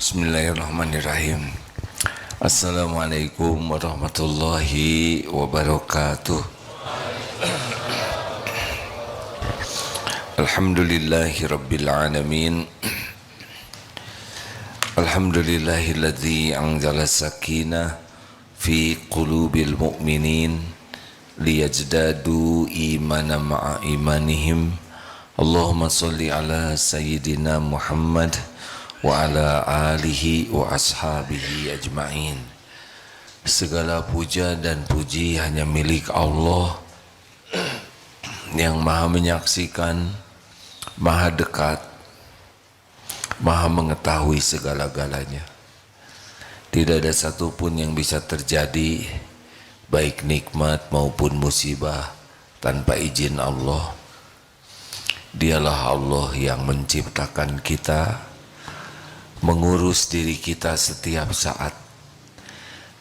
Bismillahirrahmanirrahim. Assalamualaikum warahmatullahi wabarakatuh. Alhamdulillahi rabbil alamin. Alhamdulillahilladzi anzala sakinah fi qulubil mu'minin liyajdadu imanan ma'a imanihim. Allahumma salli ala sayyidina Muhammad wa ala alihi wa ashabihi ajma'in. Segala puja dan puji hanya milik Allah yang maha menyaksikan, maha dekat, maha mengetahui segala-galanya. Tidak ada satupun yang bisa terjadi, baik nikmat maupun musibah, tanpa izin Allah. Dialah Allah yang menciptakan kita, mengurus diri kita setiap saat.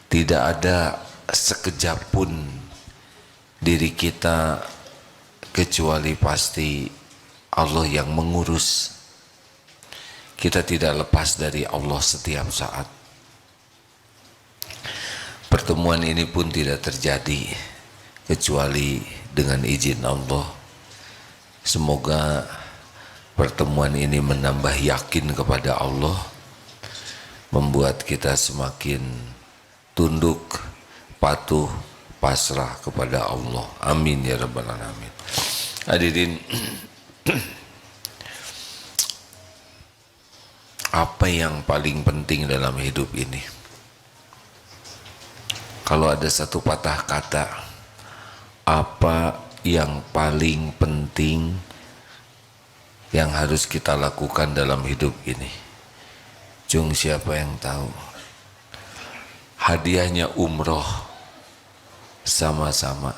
Tidak ada sekejap pun diri kita kecuali pasti Allah yang mengurus. Kita tidak lepas dari Allah setiap saat. Pertemuan ini pun tidak terjadi kecuali dengan izin Allah. Semoga pertemuan ini menambah yakin kepada Allah, membuat kita semakin tunduk, patuh, pasrah kepada Allah. Amin ya rabbal alamin. Hadirin, apa yang paling penting dalam hidup ini? Kalau ada satu patah kata, apa yang paling penting yang harus kita lakukan dalam hidup ini? Jung, siapa yang tahu? Hadiahnya umroh, sama-sama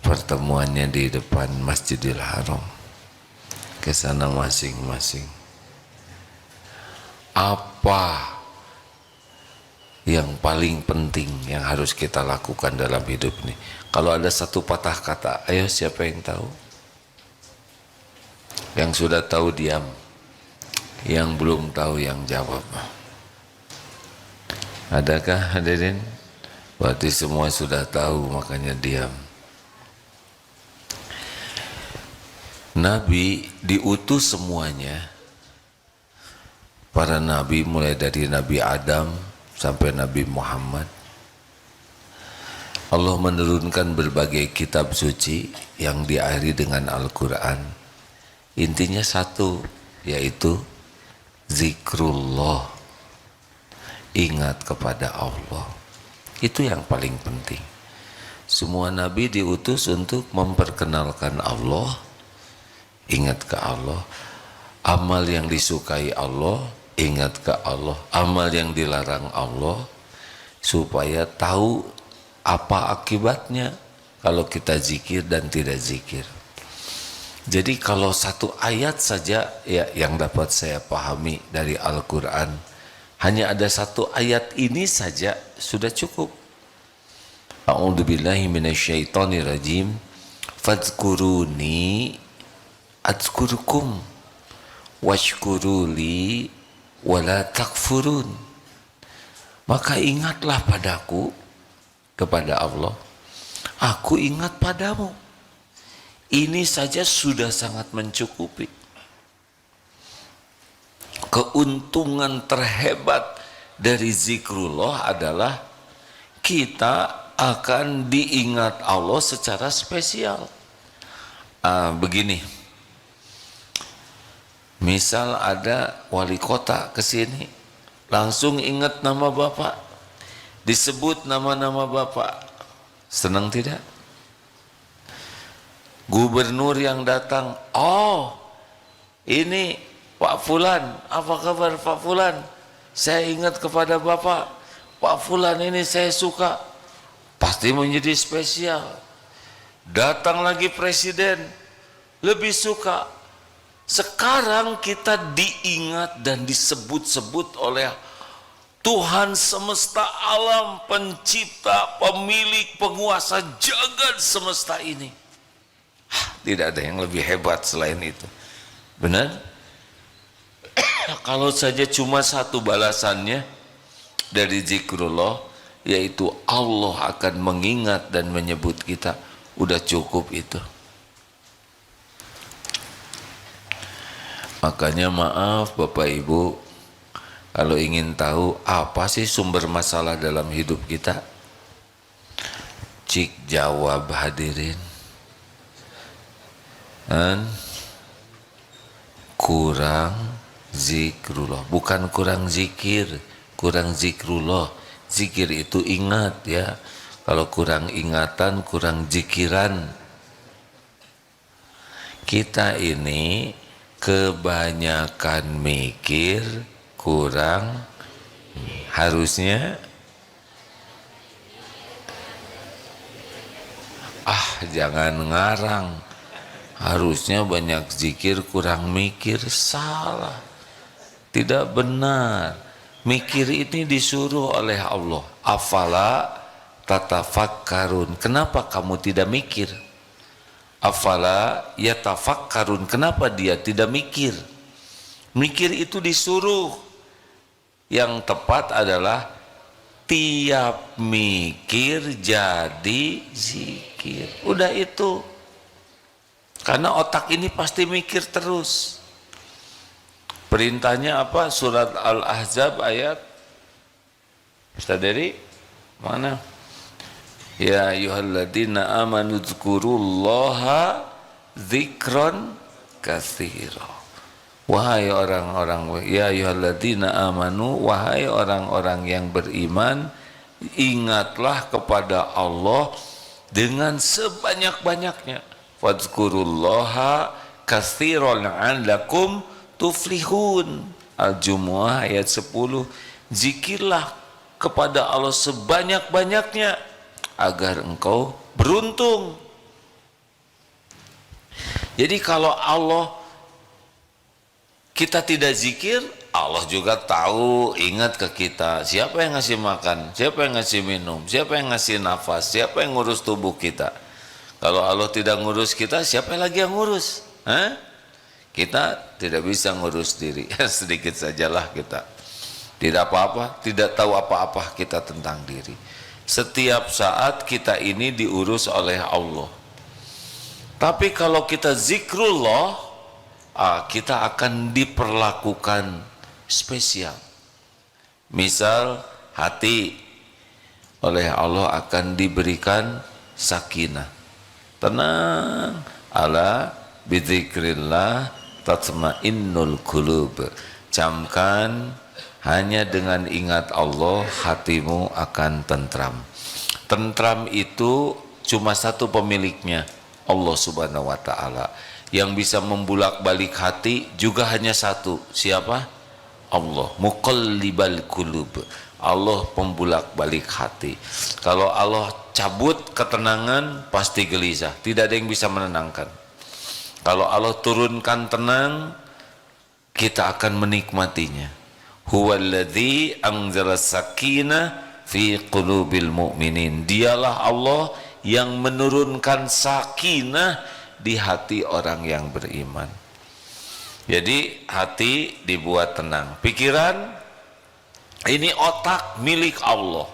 pertemuannya di depan Masjidil Haram, ke sana masing-masing. Apa yang paling penting yang harus kita lakukan dalam hidup ini? Kalau ada satu patah kata, ayo siapa yang tahu? Yang sudah tahu diam, yang belum tahu yang jawab. Adakah hadirin? Berarti semua sudah tahu, makanya diam. Nabi diutus semuanya, para nabi mulai dari Nabi Adam sampai Nabi Muhammad. Allah menurunkan berbagai kitab suci yang diakhiri dengan Al-Quran. Intinya satu, yaitu zikrullah, ingat kepada Allah. Itu yang paling penting. Semua nabi diutus untuk memperkenalkan Allah, ingat ke Allah. Amal yang disukai Allah, ingat ke Allah. Amal yang dilarang Allah, supaya tahu apa akibatnya kalau kita zikir dan tidak zikir. Jadi kalau satu ayat saja ya yang dapat saya pahami dari Al-Quran, hanya ada satu ayat ini saja sudah cukup. A'udzubillahi minasyaitonirrajim. Fadhkuruni adzkurukum washkuruli wala takfurun. Maka ingatlah padaku, kepada Allah, aku ingat padamu. Ini saja sudah sangat mencukupi. Keuntungan terhebat dari zikrullah adalah kita akan diingat Allah secara spesial. Begini, misal ada wali kota kesini, langsung ingat nama bapak, disebut nama-nama bapak, senang tidak? Gubernur yang datang, oh ini Pak Fulan, apa kabar Pak Fulan? Saya ingat kepada bapak, Pak Fulan ini saya suka, pasti menjadi spesial. Datang lagi presiden, lebih suka. Sekarang kita diingat dan disebut-sebut oleh Tuhan semesta alam, pencipta, pemilik, penguasa jagat semesta ini. Tidak ada yang lebih hebat selain itu. Benar? Kalau saja cuma satu balasannya dari zikrullah, yaitu Allah akan mengingat dan menyebut kita, udah cukup itu. Makanya maaf Bapak Ibu, kalau ingin tahu apa sih sumber masalah dalam hidup kita, cik jawab hadirin, kurang zikrullah, bukan kurang zikir, kurang zikrullah. Zikir itu ingat ya, kalau kurang ingatan, kurang zikiran. Kita ini kebanyakan mikir, kurang, harusnya jangan ngarang, harusnya banyak zikir kurang mikir. Salah, tidak benar. Mikir ini disuruh oleh Allah, afala tatafakkarun, kenapa kamu tidak mikir? Afala yatafakkarun, kenapa dia tidak mikir? Mikir itu disuruh. Yang tepat adalah tiap mikir jadi zikir. Udah itu. Karena otak ini pasti mikir terus. Perintahnya apa? Surat Al-Ahzab ayat Ustaz Dery mana? Ya ayyuhalladzina amanu dzkurullaha dzikran katsira. Wahai orang-orang, ya ayyuhalladzina amanu, wahai orang-orang yang beriman, ingatlah kepada Allah dengan sebanyak-banyaknya. Wadzkurullaha katsiran 'alakum tuflihun. Al-Jumu'ah ayat 10. Zikirlah kepada Allah sebanyak-banyaknya agar engkau beruntung. Jadi kalau Allah kita tidak zikir, Allah juga tahu, ingat ke kita. Siapa yang ngasih makan, siapa yang ngasih minum, siapa yang ngasih nafas, siapa yang ngurus tubuh kita. Kalau Allah tidak ngurus kita, siapa lagi yang ngurus? Kita tidak bisa ngurus diri. Sedikit sajalah kita, tidak apa-apa, tidak tahu apa-apa kita tentang diri. Setiap saat kita ini diurus oleh Allah. Tapi kalau kita zikrullah, kita akan diperlakukan spesial. Misal hati oleh Allah akan diberikan sakinah, tenang. Ala bidzikrillah tatmainnul qulub. Camkan, hanya dengan ingat Allah hatimu akan tentram. Tentram itu cuma satu pemiliknya, Allah Subhanahu wa taala. Yang bisa membulak-balik hati juga hanya satu, siapa? Allah. Muqallibal qulub. Allah pembulak-balik hati. Kalau Allah cabut ketenangan, pasti gelisah, tidak ada yang bisa menenangkan. Kalau Allah turunkan tenang, kita akan menikmatinya. Huwallazi anzala sakinah fi qulubil mu'minin. Dialah Allah yang menurunkan sakinah di hati orang yang beriman. Jadi hati dibuat tenang. Pikiran ini otak milik Allah.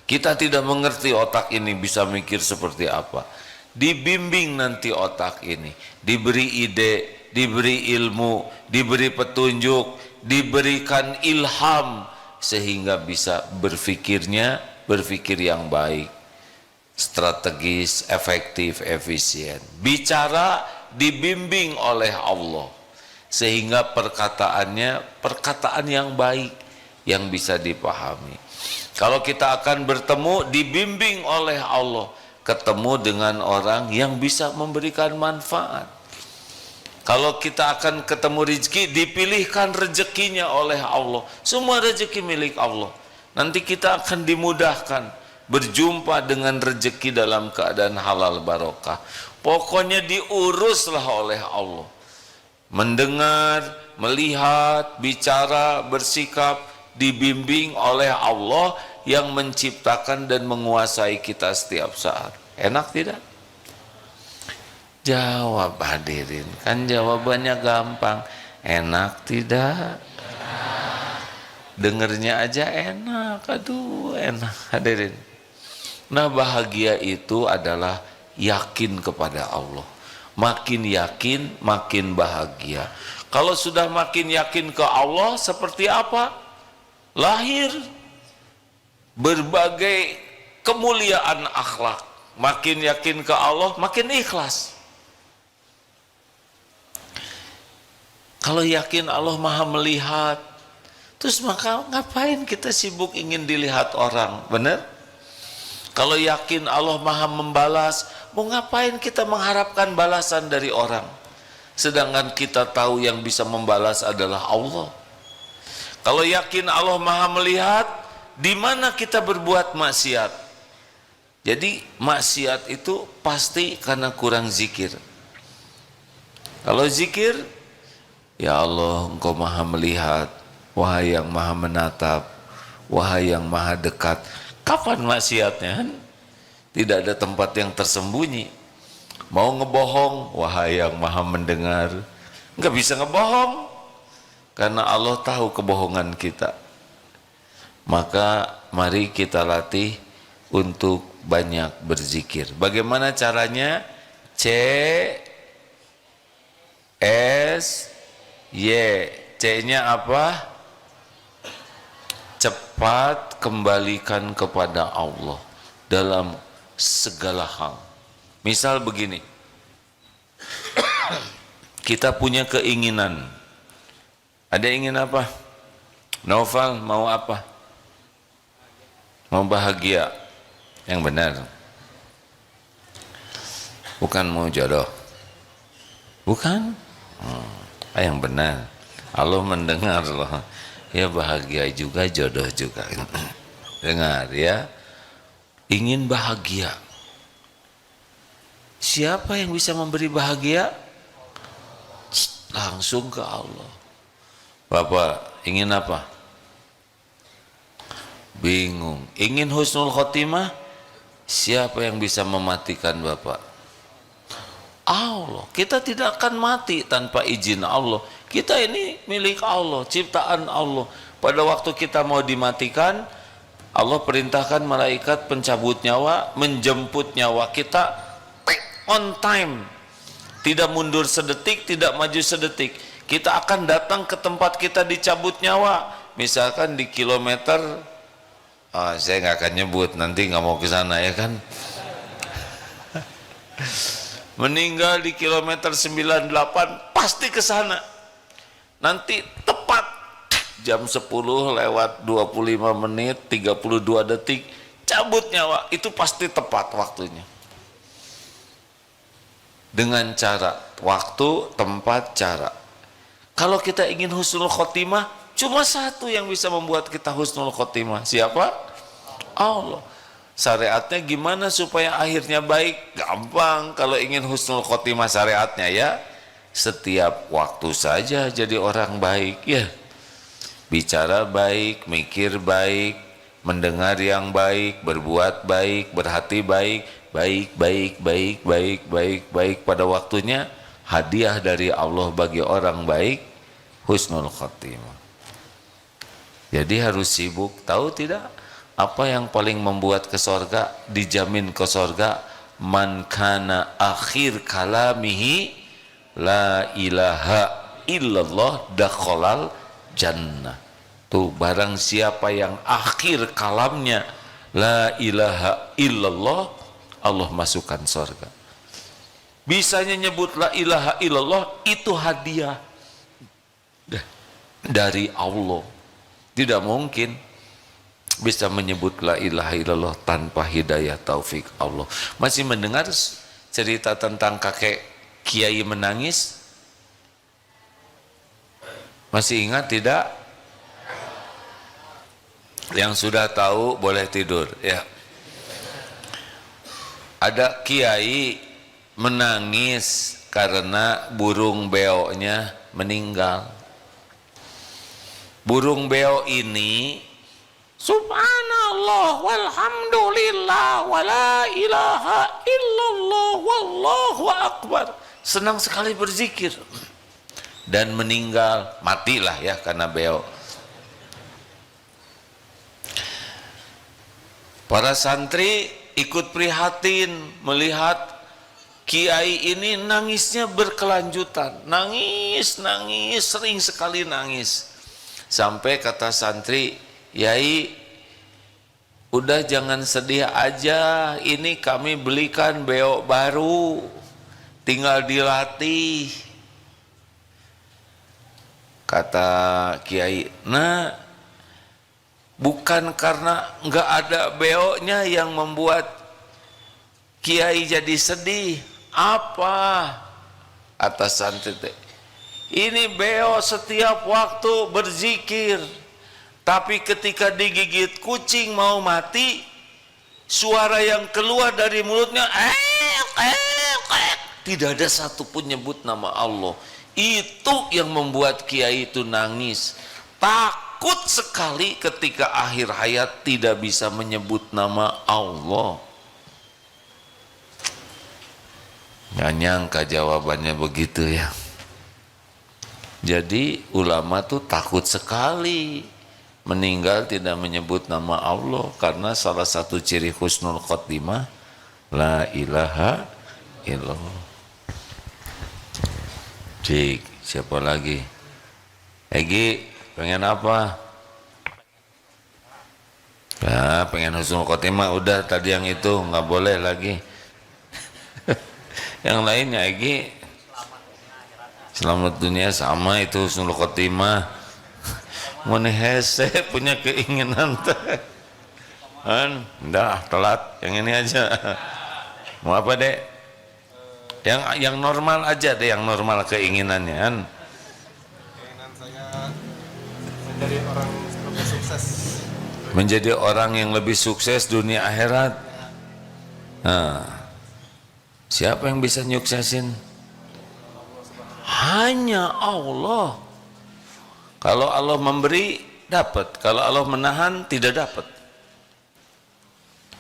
Kita tidak mengerti otak ini bisa mikir seperti apa. Dibimbing nanti otak ini, diberi ide, diberi ilmu, diberi petunjuk, diberikan ilham, sehingga bisa berpikir yang baik, strategis, efektif, efisien. Bicara dibimbing oleh Allah, sehingga perkataannya perkataan yang baik, yang bisa dipahami. Kalau kita akan bertemu, dibimbing oleh Allah, ketemu dengan orang yang bisa memberikan manfaat. Kalau kita akan ketemu rezeki, dipilihkan rezekinya oleh Allah. Semua rezeki milik Allah. Nanti kita akan dimudahkan berjumpa dengan rezeki dalam keadaan halal barokah. Pokoknya diuruslah oleh Allah. Mendengar, melihat, bicara, bersikap, dibimbing oleh Allah yang menciptakan dan menguasai kita setiap saat. Enak tidak? Jawab hadirin, kan jawabannya gampang. Enak tidak? dengernya aja enak, aduh enak hadirin. Nah bahagia itu adalah yakin kepada Allah. Makin yakin makin bahagia. Kalau sudah makin yakin ke Allah seperti apa? Lahir berbagai kemuliaan akhlak. Makin yakin ke Allah makin ikhlas. Kalau yakin Allah maha melihat, terus maka ngapain kita sibuk ingin dilihat orang, benar? Kalau yakin Allah maha membalas, mau ngapain kita mengharapkan balasan dari orang? Sedangkan kita tahu yang bisa membalas adalah Allah. Kalau yakin Allah maha melihat, di mana kita berbuat maksiat? Jadi maksiat itu pasti karena kurang zikir. Kalau zikir, ya Allah engkau maha melihat, wahai yang maha menatap, wahai yang maha dekat. Kapan maksiatnya? Tidak ada tempat yang tersembunyi. Mau ngebohong, wahai yang maha mendengar, nggak bisa ngebohong karena Allah tahu kebohongan kita. Maka mari kita latih untuk banyak berzikir. Bagaimana caranya? C-S-Y. C-nya apa? Cepat kembalikan kepada Allah dalam segala hal. Misal begini, kita punya keinginan. Ada ingin apa? Novel mau apa? Mau bahagia. Yang benar. Bukan mau jodoh. Bukan? Yang benar. Allah mendengar loh. Ya bahagia juga, jodoh juga. Dengar ya. Ingin bahagia. Siapa yang bisa memberi bahagia? Langsung ke Allah. Bapak ingin apa? Bingung. Ingin husnul khotimah? Siapa yang bisa mematikan Bapak? Allah. Kita tidak akan mati tanpa izin Allah. Kita ini milik Allah, ciptaan Allah. Pada waktu kita mau dimatikan, Allah perintahkan malaikat pencabut nyawa menjemput nyawa kita on time. Tidak mundur sedetik, tidak maju sedetik. Kita akan datang ke tempat kita dicabut nyawa. Misalkan di kilometer, saya nggak akan nyebut, nanti nggak mau ke sana ya kan. Meninggal di kilometer 98 pasti ke sana. Nanti tepat jam 10 lewat 25 menit 32 detik cabut nyawa, itu pasti tepat waktunya. Dengan cara, waktu, tempat, cara. Kalau kita ingin husnul khotimah, cuma satu yang bisa membuat kita husnul khotimah. Siapa? Allah. Syariatnya gimana supaya akhirnya baik? Gampang kalau ingin husnul khotimah syariatnya ya. Setiap waktu saja jadi orang baik ya. Bicara baik, mikir baik, mendengar yang baik, berbuat baik, berhati baik, baik pada waktunya. Hadiah dari Allah bagi orang baik, husnul khotimah. Jadi harus sibuk. Tahu tidak? Apa yang paling membuat ke sorga, dijamin ke sorga? Man kana akhir kalamihi la ilaha illallah dakhalal jannah. Tuh barang siapa yang akhir kalamnya la ilaha illallah, Allah masukkan sorga. Bisanya nyebut la ilaha illallah itu hadiah dari Allah. Tidak mungkin bisa menyebut la ilaha illallah tanpa hidayah taufik Allah. Masih mendengar cerita tentang kakek kiai menangis? Masih ingat tidak? Yang sudah tahu boleh tidur ya. Ada kiai menangis karena burung beonya meninggal. Burung beo ini subhanallah walhamdulillah wala ilaha illallah wallahu akbar, senang sekali berzikir dan meninggal, matilah ya karena beo. Para santri ikut prihatin melihat kiai ini nangisnya berkelanjutan, nangis, sering sekali nangis. Sampai kata santri, "Yai, udah jangan sedih aja, ini kami belikan beok baru, tinggal dilatih." Kata kiai, "Nah, bukan karena nggak ada beoknya yang membuat kiai jadi sedih. Apa?" Atas santri, "Ini beok setiap waktu berzikir, tapi ketika digigit kucing mau mati, suara yang keluar dari mulutnya tidak ada satupun nyebut nama Allah. Itu yang membuat kiai itu nangis. Takut sekali ketika akhir hayat tidak bisa menyebut nama Allah." Nggak nyangka jawabannya begitu ya. Jadi ulama tuh takut sekali meninggal tidak menyebut nama Allah, karena salah satu ciri husnul khotimah la ilaha illallah. Cik, siapa lagi? Egi, pengen apa? Ya, pengen husnul khotimah, udah tadi yang itu, nggak boleh lagi. Yang lainnya Egi, selamat dunia sama itu husnul khotimah. Mana hese punya keinginan kan? Dah telat, yang ini aja. Mau apa dek? Yang normal aja deh, yang normal keinginannya kan. Keinginan saya menjadi orang lebih sukses. Menjadi orang yang lebih sukses dunia akhirat. Nah, siapa yang bisa nyuksesin? Hanya Allah. Kalau Allah memberi, dapat. Kalau Allah menahan, tidak dapat.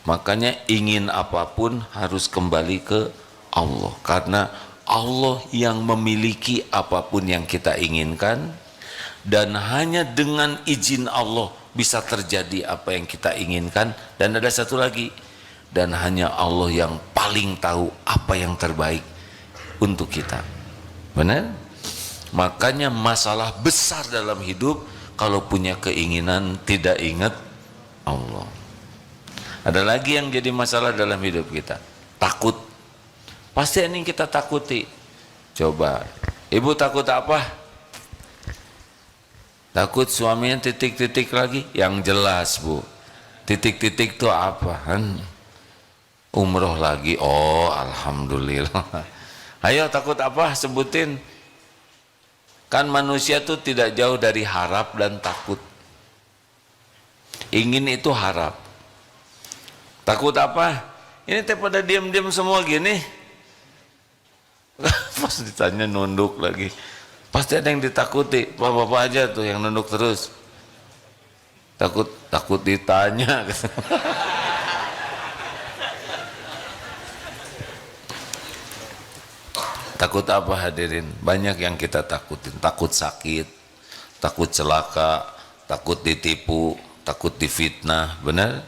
Makanya ingin apapun harus kembali ke Allah, karena Allah yang memiliki apapun yang kita inginkan, dan hanya dengan izin Allah bisa terjadi apa yang kita inginkan. Dan ada satu lagi, dan hanya Allah yang paling tahu apa yang terbaik untuk kita. Benar? Makanya masalah besar dalam hidup kalau punya keinginan tidak ingat Allah. Ada lagi yang jadi masalah dalam hidup kita, takut. Pasti ini kita takuti. Coba, ibu takut apa? Takut suaminya titik-titik lagi? Yang jelas bu, titik-titik itu apa? Umroh lagi, oh alhamdulillah. Ayo takut apa? Sebutin. Kan manusia tuh tidak jauh dari harap dan takut. Ingin itu harap. Takut apa? Ini teh pada diam-diam semua gini. Pas ditanya nunduk lagi. Pasti ada yang ditakuti. Bapak-bapak aja tuh yang nunduk terus. Takut ditanya. Takut apa hadirin? Banyak yang kita takutin. Takut sakit, takut celaka, takut ditipu, takut difitnah. Benar?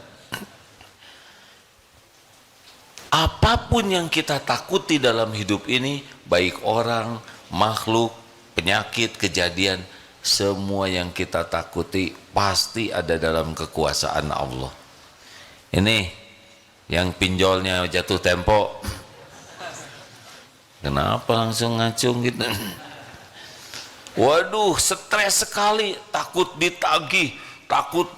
Apapun yang kita takuti dalam hidup ini, baik orang, makhluk, penyakit, kejadian, semua yang kita takuti pasti ada dalam kekuasaan Allah. Ini yang pinjolnya jatuh tempo. Kenapa langsung ngacung gitu? Waduh, stres sekali, takut ditagih, takut.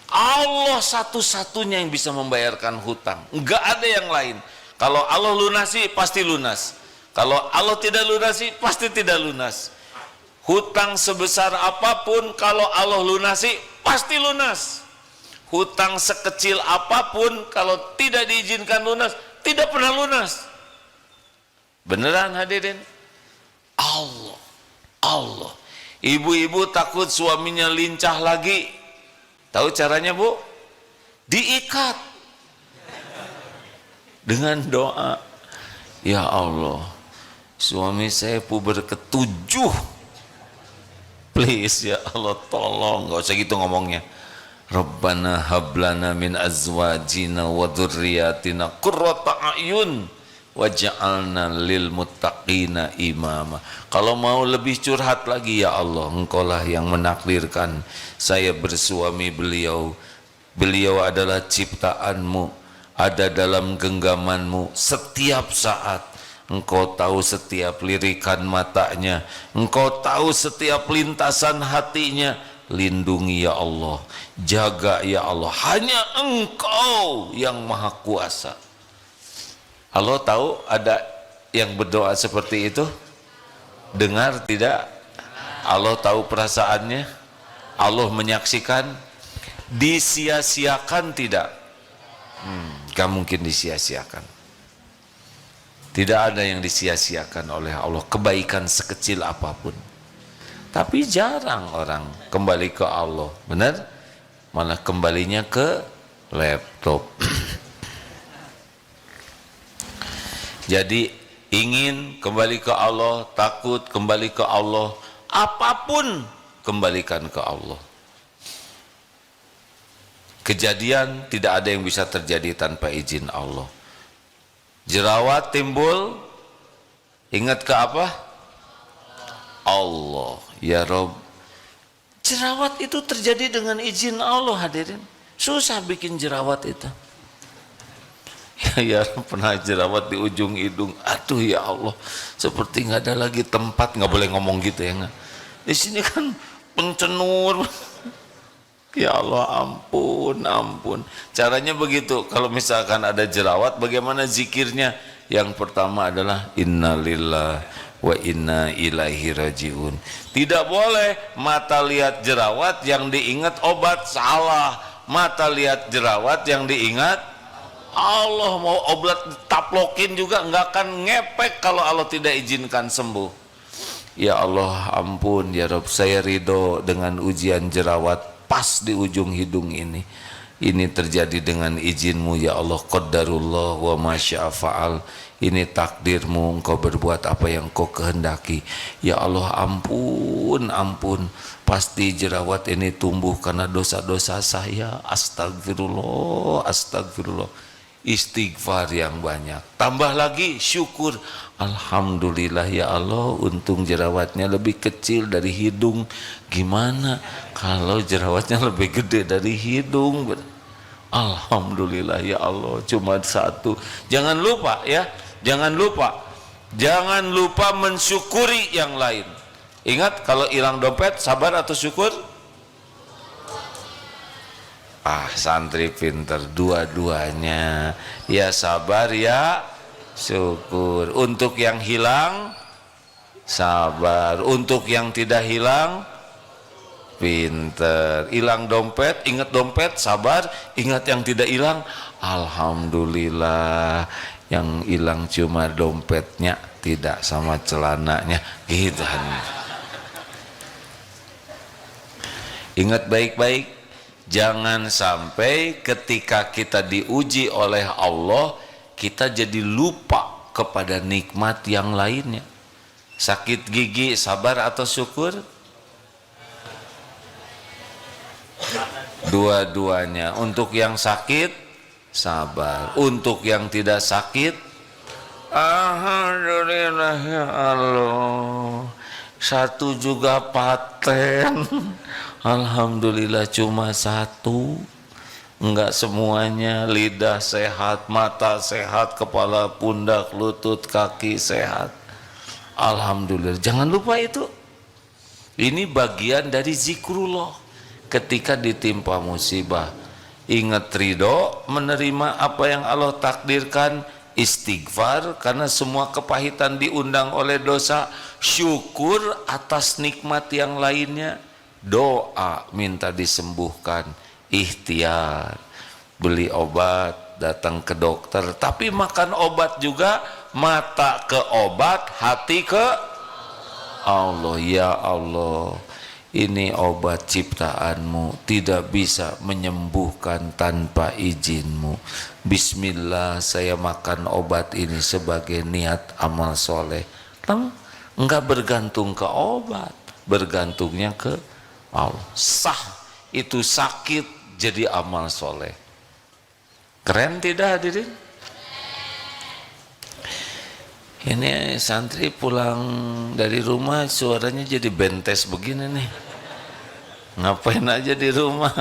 Allah satu-satunya yang bisa membayarkan hutang, enggak ada yang lain. Kalau Allah lunasi pasti lunas, kalau Allah tidak lunasi pasti tidak lunas. Hutang sebesar apapun kalau Allah lunasi pasti lunas. Hutang sekecil apapun kalau tidak diizinkan lunas tidak pernah lunas. Beneran hadirin? Allah. Ibu-ibu takut suaminya lincah lagi. Tahu caranya bu? Diikat dengan doa. Ya Allah, suami saya puber ke-7. Please ya Allah tolong, gak usah gitu ngomongnya. Rabbana hablana min azwajina wa dzurriyyatina qurrata a'yun waj'alna lil muttaqina imama. Kalau mau lebih curhat lagi, ya Allah, Engkaulah yang menakdirkan saya bersuami beliau. Beliau adalah ciptaanmu, ada dalam genggamanmu setiap saat. Engkau tahu setiap lirikan matanya, Engkau tahu setiap lintasan hatinya. Lindungi ya Allah, jaga ya Allah, hanya Engkau yang maha kuasa. Allah tahu ada yang berdoa seperti itu? Dengar tidak? Allah tahu perasaannya? Allah menyaksikan? Disia-siakan tidak? Gak mungkin disia-siakan. Tidak ada yang disia-siakan oleh Allah, kebaikan sekecil apapun. Tapi jarang orang kembali ke Allah, benar? Malah kembalinya ke laptop. Jadi ingin kembali ke Allah, takut kembali ke Allah, apapun kembalikan ke Allah. Kejadian tidak ada yang bisa terjadi tanpa izin Allah. Jerawat timbul, ingat ke apa? Allah. Ya Rob, jerawat itu terjadi dengan izin Allah, hadirin. Susah bikin jerawat itu. Ya pernah jerawat di ujung hidung. Aduh ya Allah, seperti nggak ada lagi tempat. Nggak boleh ngomong gitu ya nggak. Di sini kan pencenur. Ya Allah, ampun, ampun. Caranya begitu. Kalau misalkan ada jerawat, bagaimana zikirnya? Yang pertama adalah innalillahi wa inna ilaihi rajiun. Tidak boleh mata lihat jerawat yang diingat obat, salah. Mata lihat jerawat yang diingat Allah. Mau obat taplokin juga nggak akan ngepek kalau Allah tidak izinkan sembuh. Ya Allah, ampun ya Rabb, saya ridho dengan ujian jerawat pas di ujung hidung ini. Ini terjadi dengan izinmu ya Allah. Qadarullah wa masya fa'al. Ini takdirmu, Engkau berbuat apa yang Engkau kehendaki. Ya Allah, ampun, ampun. Pasti jerawat ini tumbuh karena dosa-dosa saya. Astagfirullah, astagfirullah. Istighfar yang banyak. Tambah lagi syukur. Alhamdulillah ya Allah, untung jerawatnya lebih kecil dari hidung. Gimana kalau jerawatnya lebih gede dari hidung? Alhamdulillah ya Allah, cuma satu. Jangan lupa ya, jangan lupa mensyukuri yang lain. Ingat, kalau hilang dompet sabar atau syukur? Santri pinter, dua-duanya. Ya sabar ya syukur. Untuk yang hilang sabar, untuk yang tidak hilang pinter. Hilang dompet, ingat dompet, sabar. Ingat yang tidak hilang, alhamdulillah. Yang hilang cuma dompetnya, tidak sama celananya. Gitu. Ingat baik-baik, jangan sampai ketika kita diuji oleh Allah, kita jadi lupa kepada nikmat yang lainnya. Sakit gigi, sabar atau syukur? Dua-duanya. Untuk yang sakit sabar, untuk yang tidak sakit alhamdulillah ya Allah. Satu juga paten, alhamdulillah cuma satu. Enggak semuanya. Lidah sehat, mata sehat, kepala, pundak, lutut, kaki sehat, alhamdulillah. Jangan lupa itu. Ini bagian dari zikrullah. Ketika ditimpa musibah, ingat ridho, menerima apa yang Allah takdirkan, istighfar karena semua kepahitan diundang oleh dosa, syukur atas nikmat yang lainnya, doa minta disembuhkan, ikhtiar, beli obat, datang ke dokter, tapi makan obat juga, mata ke obat, hati ke Allah. Ya Allah, ini obat ciptaanmu, tidak bisa menyembuhkan tanpa izinmu. Bismillah, saya makan obat ini sebagai niat amal soleh. Enggak bergantung ke obat, bergantungnya ke Allah. Sah itu sakit jadi amal soleh. Keren tidak hadirin? Ini santri pulang dari rumah suaranya jadi bentes begini nih. Ngapain aja di rumah?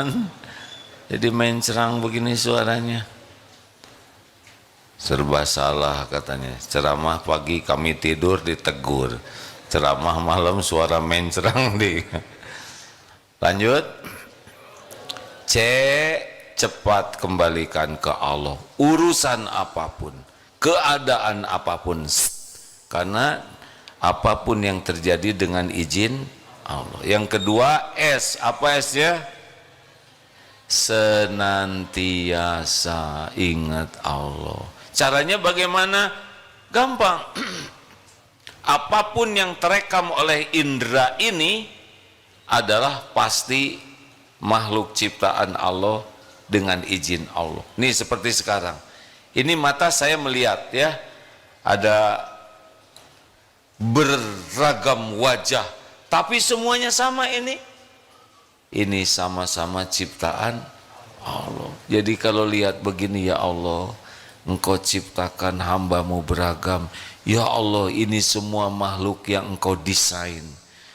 Jadi main cerang begini suaranya. Serba salah katanya. Ceramah pagi kami tidur ditegur. Ceramah malam suara main cerang di. Lanjut. C, cepat kembalikan ke Allah. Urusan apapun, keadaan apapun, karena apapun yang terjadi dengan izin Allah. Yang kedua, S, apa S-nya? Senantiasa ingat Allah. Caranya bagaimana? Gampang. Apapun yang terekam oleh indera ini adalah pasti makhluk ciptaan Allah dengan izin Allah. Nih seperti sekarang. Ini mata saya melihat ya, ada beragam wajah, tapi semuanya sama ini. Ini sama-sama ciptaan Allah. Jadi kalau lihat begini, ya Allah, Engkau ciptakan hambamu beragam. Ya Allah, ini semua makhluk yang Engkau desain.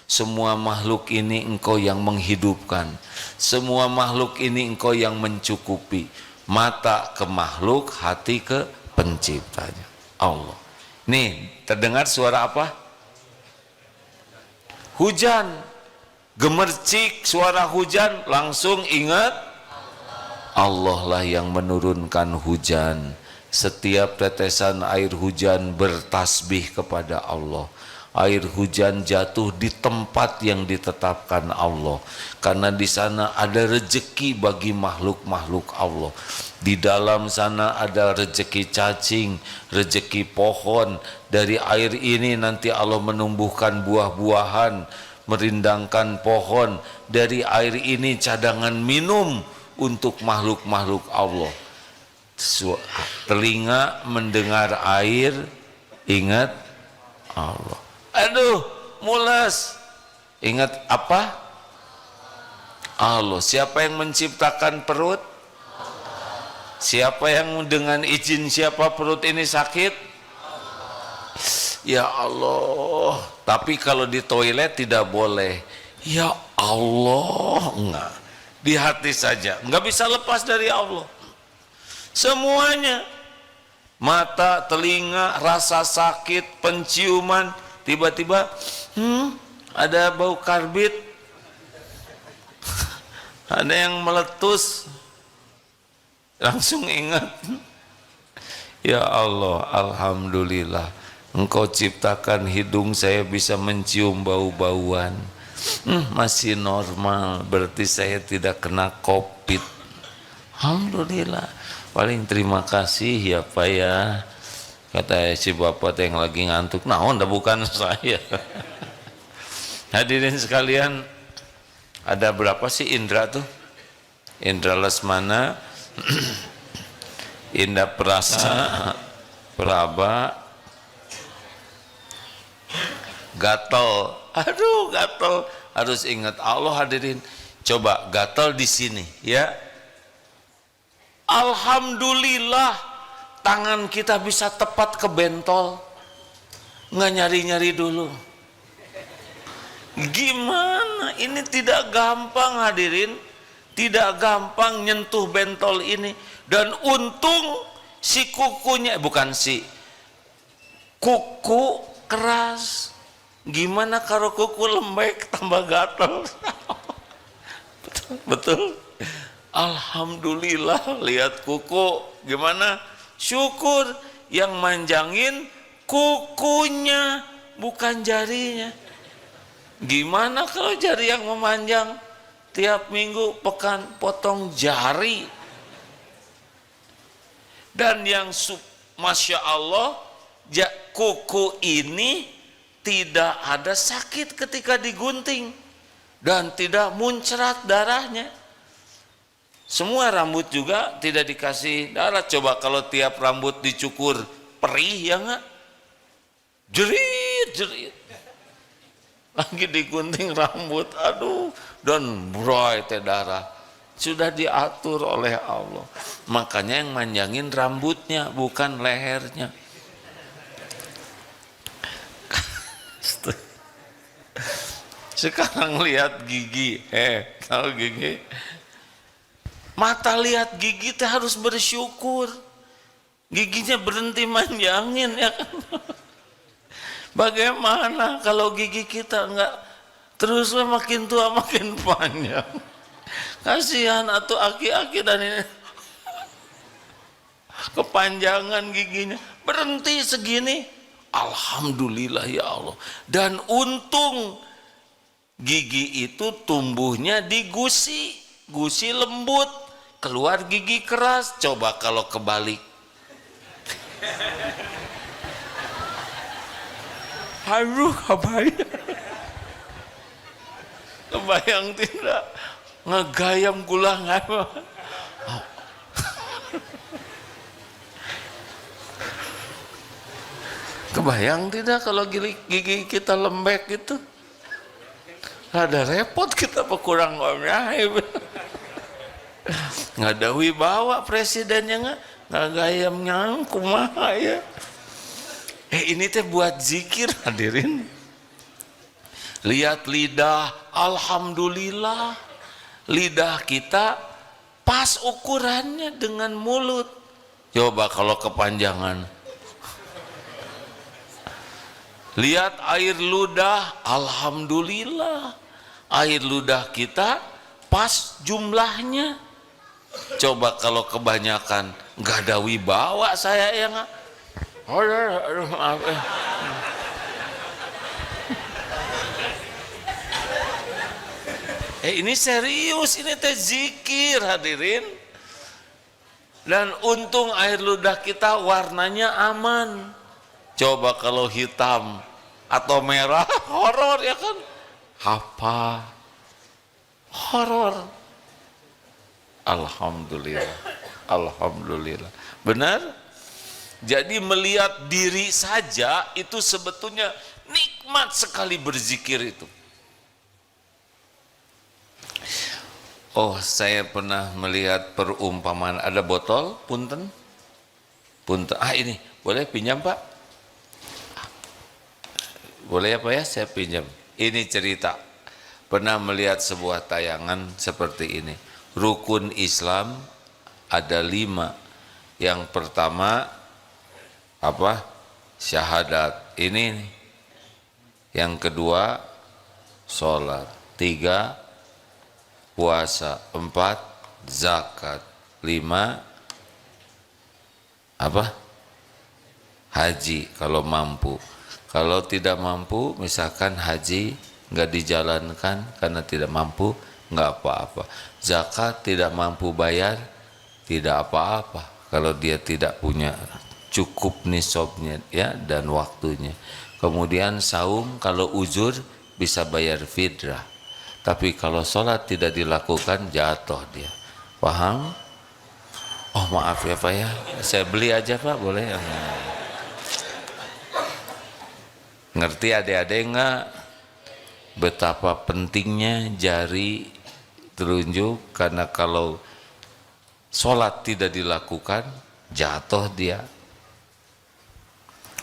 Semua makhluk ini Engkau yang menghidupkan. Semua makhluk ini Engkau yang mencukupi. Mata ke makhluk, hati ke penciptanya, Allah. Nih, terdengar suara apa? Hujan. Gemercik suara hujan, langsung ingat Allah lah yang menurunkan hujan. Setiap tetesan air hujan bertasbih kepada Allah. Air hujan jatuh di tempat yang ditetapkan Allah, karena di sana ada rezeki bagi makhluk-makhluk Allah. Di dalam sana ada rezeki cacing, rezeki pohon. Dari air ini nanti Allah menumbuhkan buah-buahan, merindangkan pohon. Dari air ini cadangan minum untuk makhluk-makhluk Allah. Telinga mendengar air, ingat Allah. Aduh, mulas, ingat apa? Allah. Siapa yang menciptakan perut? Siapa yang dengan izin siapa perut ini sakit? Ya Allah. Tapi kalau di toilet tidak boleh. Ya Allah, enggak. Di hati saja, enggak bisa lepas dari Allah. Semuanya, mata, telinga, rasa sakit, penciuman, tiba-tiba ada bau karbit, ada yang meletus, langsung ingat, ya Allah, alhamdulillah Engkau ciptakan hidung saya bisa mencium bau-bauan. Masih normal, berarti saya tidak kena COVID. Alhamdulillah. Paling terima kasih ya Pak ya. Kata si bapak yang lagi ngantuk, nah onda bukan saya. Hadirin sekalian, ada berapa sih indra tuh? Indra lesmana, indra perasa, peraba, gatal. Aduh, gatal. Harus ingat Allah hadirin. Coba gatal di sini ya. Alhamdulillah tangan kita bisa tepat ke bentol, nggak nyari-nyari dulu. Gimana? Ini tidak gampang hadirin, tidak gampang nyentuh bentol ini. Dan untung si kukunya, bukan si kuku keras. Gimana kalau kuku lembek tambah gatal? Betul, betul. Alhamdulillah lihat kuku gimana? Syukur yang manjangin kukunya bukan jarinya. Gimana kalau jari yang memanjang? Tiap minggu pekan potong jari. Dan yang Masya Allah, kuku ini tidak ada sakit ketika digunting dan tidak muncrat darahnya. Semua rambut juga tidak dikasih darah. Coba kalau tiap rambut dicukur perih ya enggak? Jerit. Lagi digunting rambut, aduh, dan broy teh darah. sudah diatur oleh Allah. Makanya yang manjangin rambutnya bukan lehernya. Sekarang lihat gigi, tahu gigi? Mata lihat gigi teh harus bersyukur. Giginya berhenti manjangin ya kan? Bagaimana kalau gigi kita enggak terus makin tua makin panjang? Kasihan atau aki-aki dan ini kepanjangan giginya berhenti segini. Alhamdulillah ya Allah. Dan untung gigi itu tumbuhnya di gusi, gusi lembut, keluar gigi keras. Coba kalau kebalik. Aduh, kebayang tidak? Ngegayam gula ngapa? Kebayang tidak kalau gigi kita lembek gitu? Ada repot kita kurang nggak ada wibawa presidennya nggak gayamnya kumaha ya. Ini teh buat zikir hadirin. Lihat lidah, alhamdulillah lidah kita pas ukurannya dengan mulut. Coba kalau kepanjangan. Lihat air ludah, alhamdulillah air ludah kita pas jumlahnya. Coba kalau kebanyakan, nggak ada wibawa saya yang maaf. Ini serius, ini teh zikir hadirin. Dan untung air ludah kita warnanya aman. Coba kalau hitam atau merah, horor ya kan? Apa? Horor. Alhamdulillah. Alhamdulillah. Benar? Jadi melihat diri saja itu sebetulnya nikmat sekali berzikir itu. Oh, saya pernah melihat perumpamaan, ada botol, punten. Punten. Ini, boleh pinjam Pak? Boleh apa ya, saya pinjam. Ini cerita. Pernah melihat sebuah tayangan seperti ini. Rukun Islam ada 5. Yang pertama apa? Syahadat. Ini. Yang kedua sholat. 3 puasa. 4 zakat. 5 apa? Haji kalau mampu. Kalau tidak mampu, misalkan haji nggak dijalankan karena tidak mampu, nggak apa-apa. Zakat tidak mampu bayar, tidak apa-apa. Kalau dia tidak punya cukup nisabnya ya dan waktunya. Kemudian saum kalau uzur bisa bayar fidrah. Tapi kalau sholat tidak dilakukan jatuh dia. Paham? Oh maaf ya Pak ya, saya beli aja Pak, boleh? Ngerti adik-adik enggak betapa pentingnya jari telunjuk, karena kalau sholat tidak dilakukan jatuh dia.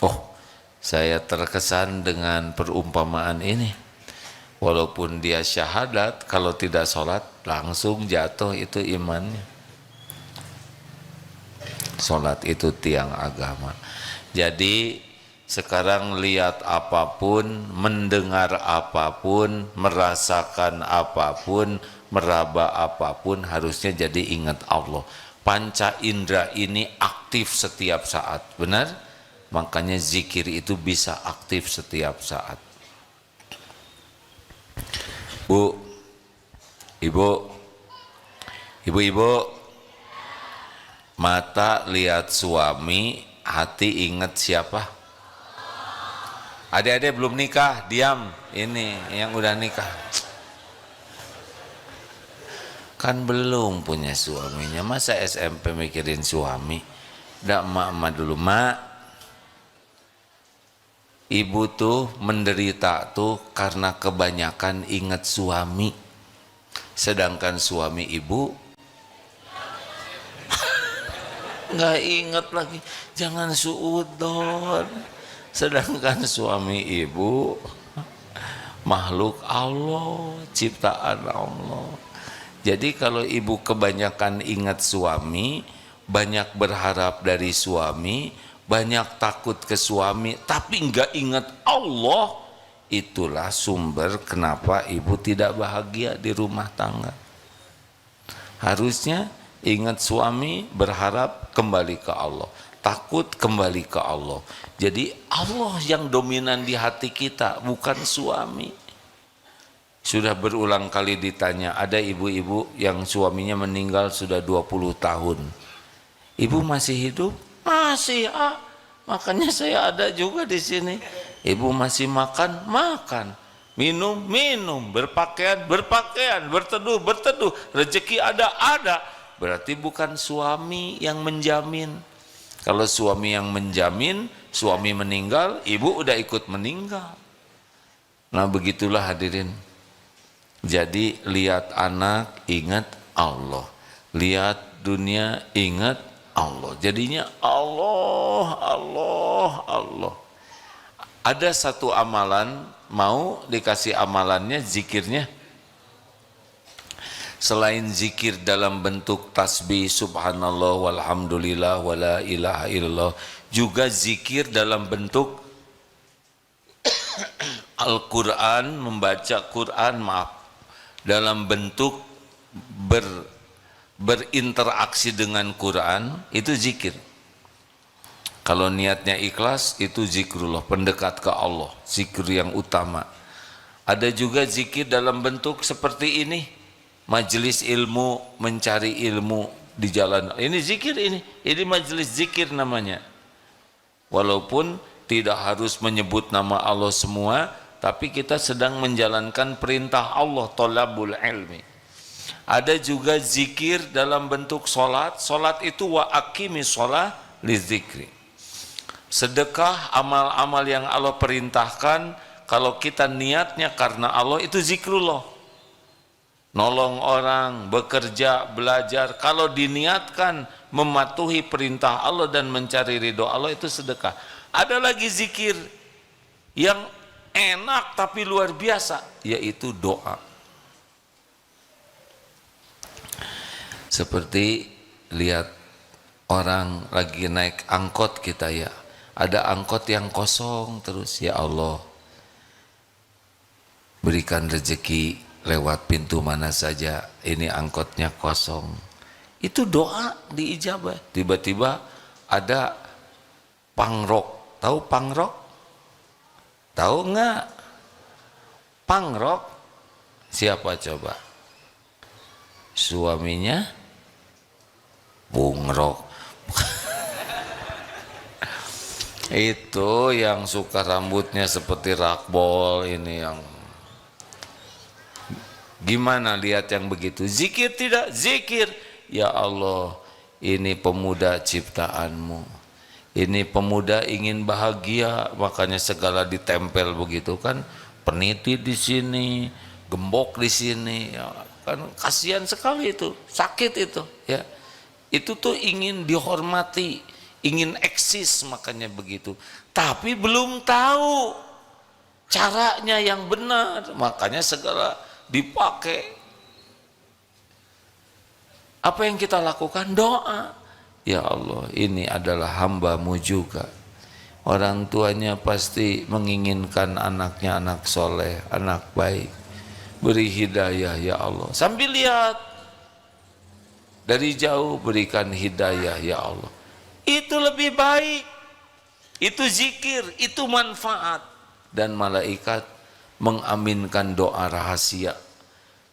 Oh, saya terkesan dengan perumpamaan ini. Walaupun dia syahadat, kalau tidak sholat langsung jatuh itu imannya. Sholat itu tiang agama. Jadi sekarang lihat apapun, mendengar apapun, merasakan apapun, meraba apapun, harusnya jadi ingat Allah. Panca indera ini aktif setiap saat, benar? Makanya zikir itu bisa aktif setiap saat. Bu, ibu, mata lihat suami, hati ingat siapa? Adik-adik belum nikah, diam. Ini yang udah nikah. Kan belum punya suaminya, masa SMP mikirin suami? Dak mak dulu, mak. Ibu tuh menderita tuh karena kebanyakan ingat suami. Sedangkan suami ibu nggak ingat lagi, jangan suudon. Sedangkan suami ibu makhluk Allah, ciptaan Allah. Jadi kalau ibu kebanyakan ingat suami, banyak berharap dari suami, banyak takut ke suami, tapi nggak ingat Allah, itulah sumber kenapa ibu tidak bahagia di rumah tangga. Harusnya ingat suami, berharap kembali ke Allah, takut kembali ke Allah. Jadi Allah yang dominan di hati kita, bukan suami. Sudah berulang kali ditanya, ada ibu-ibu yang suaminya meninggal sudah 20 tahun. Ibu masih hidup? Masih, makanya saya ada juga di sini. Ibu masih makan? Makan. Minum, minum, berpakaian, berpakaian, berteduh, berteduh, rezeki ada. Berarti bukan suami yang menjamin. Kalau suami yang menjamin, suami meninggal, ibu udah ikut meninggal. Nah begitulah hadirin. Jadi lihat anak, ingat Allah. Lihat dunia, ingat Allah. Jadinya Allah, Allah, Allah. Ada satu amalan, mau dikasih amalannya, zikirnya. Selain zikir dalam bentuk tasbih, subhanallah, walhamdulillah, wala ilaha illallah, juga zikir dalam bentuk Al-Quran, membaca Quran, dalam bentuk berinteraksi dengan Quran, itu zikir. Kalau niatnya ikhlas, itu zikrullah, pendekat ke Allah, zikir yang utama. Ada juga zikir dalam bentuk seperti ini, majelis ilmu, mencari ilmu di jalan. Ini zikir, ini majelis zikir namanya. Walaupun tidak harus menyebut nama Allah semua, tapi kita sedang menjalankan perintah Allah, thalabul ilmi. Ada juga zikir dalam bentuk solat. Solat itu wa aqimi sholah li zikri. Sedekah, amal-amal yang Allah perintahkan, kalau kita niatnya karena Allah, itu zikrullah. Nolong orang, bekerja, belajar, kalau diniatkan mematuhi perintah Allah dan mencari ridho Allah, itu sedekah. Ada lagi zikir yang enak tapi luar biasa, yaitu doa. Seperti lihat orang lagi naik angkot kita ya, ada angkot yang kosong terus, ya Allah berikan rezeki lewat pintu mana saja, ini angkotnya kosong. Itu doa diijabah. Tiba-tiba ada pangrok, tahu pangrok? Tahu nggak? Pangrok siapa coba? Suaminya bungrok. Itu yang suka rambutnya seperti rakbol, ini yang gimana lihat yang begitu? Zikir tidak? Zikir. Ya Allah, ini pemuda ciptaanmu. Ini pemuda ingin bahagia, makanya segala ditempel begitu kan, peniti di sini, gembok di sini, ya, kan kasihan sekali itu, sakit itu, ya. Itu tuh ingin dihormati, ingin eksis, makanya begitu. Tapi belum tahu caranya yang benar, makanya segala dipakai. Apa yang kita lakukan? Doa. Ya Allah, ini adalah hamba-Mu juga. Orang tuanya pasti menginginkan anaknya anak soleh, anak baik. Beri hidayah ya Allah. Sambil lihat dari jauh, berikan hidayah ya Allah. Itu lebih baik. Itu zikir, itu manfaat. Dan malaikat mengaminkan doa rahasia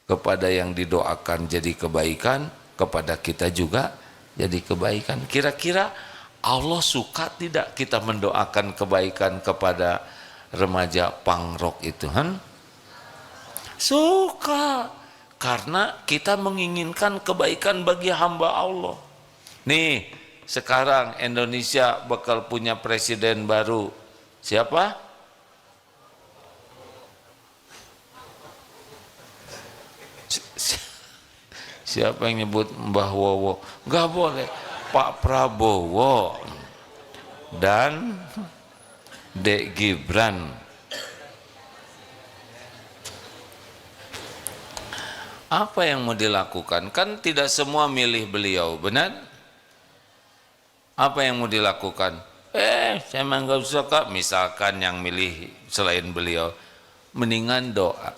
kepada yang didoakan jadi kebaikan, kepada kita juga jadi kebaikan. Kira-kira Allah suka tidak kita mendoakan kebaikan kepada remaja pangrok itu? Suka, karena kita menginginkan kebaikan bagi hamba Allah. Nih, sekarang Indonesia bakal punya presiden baru. Siapa? Siapa yang nyebut Mbah Wowo? Enggak boleh. Pak Prabowo dan Dek Gibran. Apa yang mau dilakukan? Kan tidak semua milih beliau, benar? Apa yang mau dilakukan? Saya emang gak suka. Misalkan yang milih selain beliau, mendingan doa.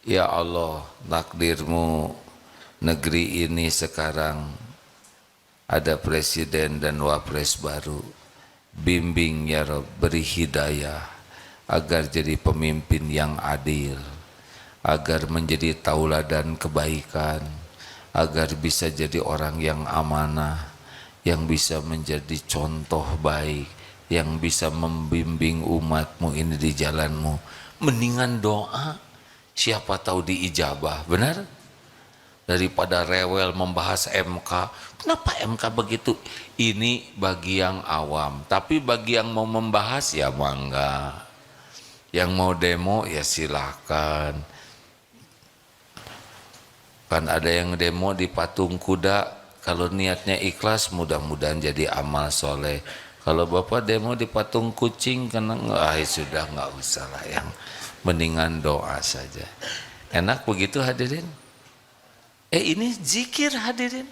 Ya Allah, takdirmu negeri ini sekarang ada presiden dan wapres baru. Bimbing ya Rabb, beri hidayah agar jadi pemimpin yang adil, agar menjadi tauladan kebaikan, agar bisa jadi orang yang amanah, yang bisa menjadi contoh baik, yang bisa membimbing umatmu ini di jalanmu. Mendingan doa, siapa tahu diijabah, benar? Daripada rewel membahas MK. Kenapa MK begitu? Ini bagi yang awam, tapi bagi yang mau membahas ya mangga, yang mau demo ya silakan. Kan ada yang demo di patung kuda, kalau niatnya ikhlas mudah-mudahan jadi amal soleh. Kalau bapak demo di patung kucing, karena sudah nggak usah lah, yang mendingan doa saja. Enak begitu hadirin? Ini zikir hadirin.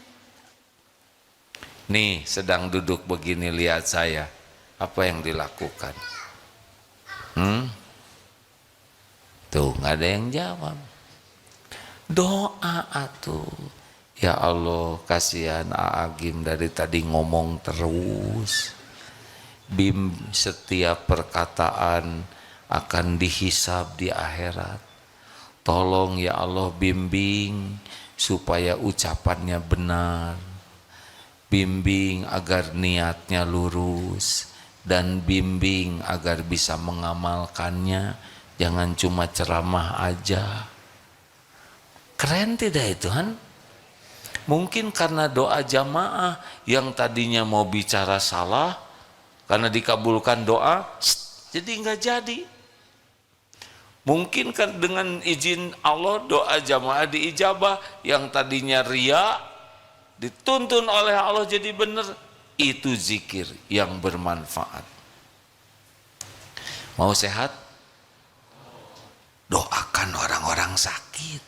Nih sedang duduk begini, lihat saya, apa yang dilakukan? Tuh nggak ada yang jawab. Doa atuh. Ya Allah, kasihan Aagim dari tadi ngomong terus. Setiap perkataan akan dihisab di akhirat. Tolong ya Allah bimbing supaya ucapannya benar. Bimbing agar niatnya lurus, dan bimbing agar bisa mengamalkannya. Jangan cuma ceramah aja. Keren tidak itu kan? Mungkin karena doa jamaah yang tadinya mau bicara salah, karena dikabulkan doa, jadi nggak jadi. Mungkin kan dengan izin Allah doa jamaah diijabah, yang tadinya ria dituntun oleh Allah jadi benar. Itu zikir yang bermanfaat. Mau sehat? Doakan orang-orang sakit.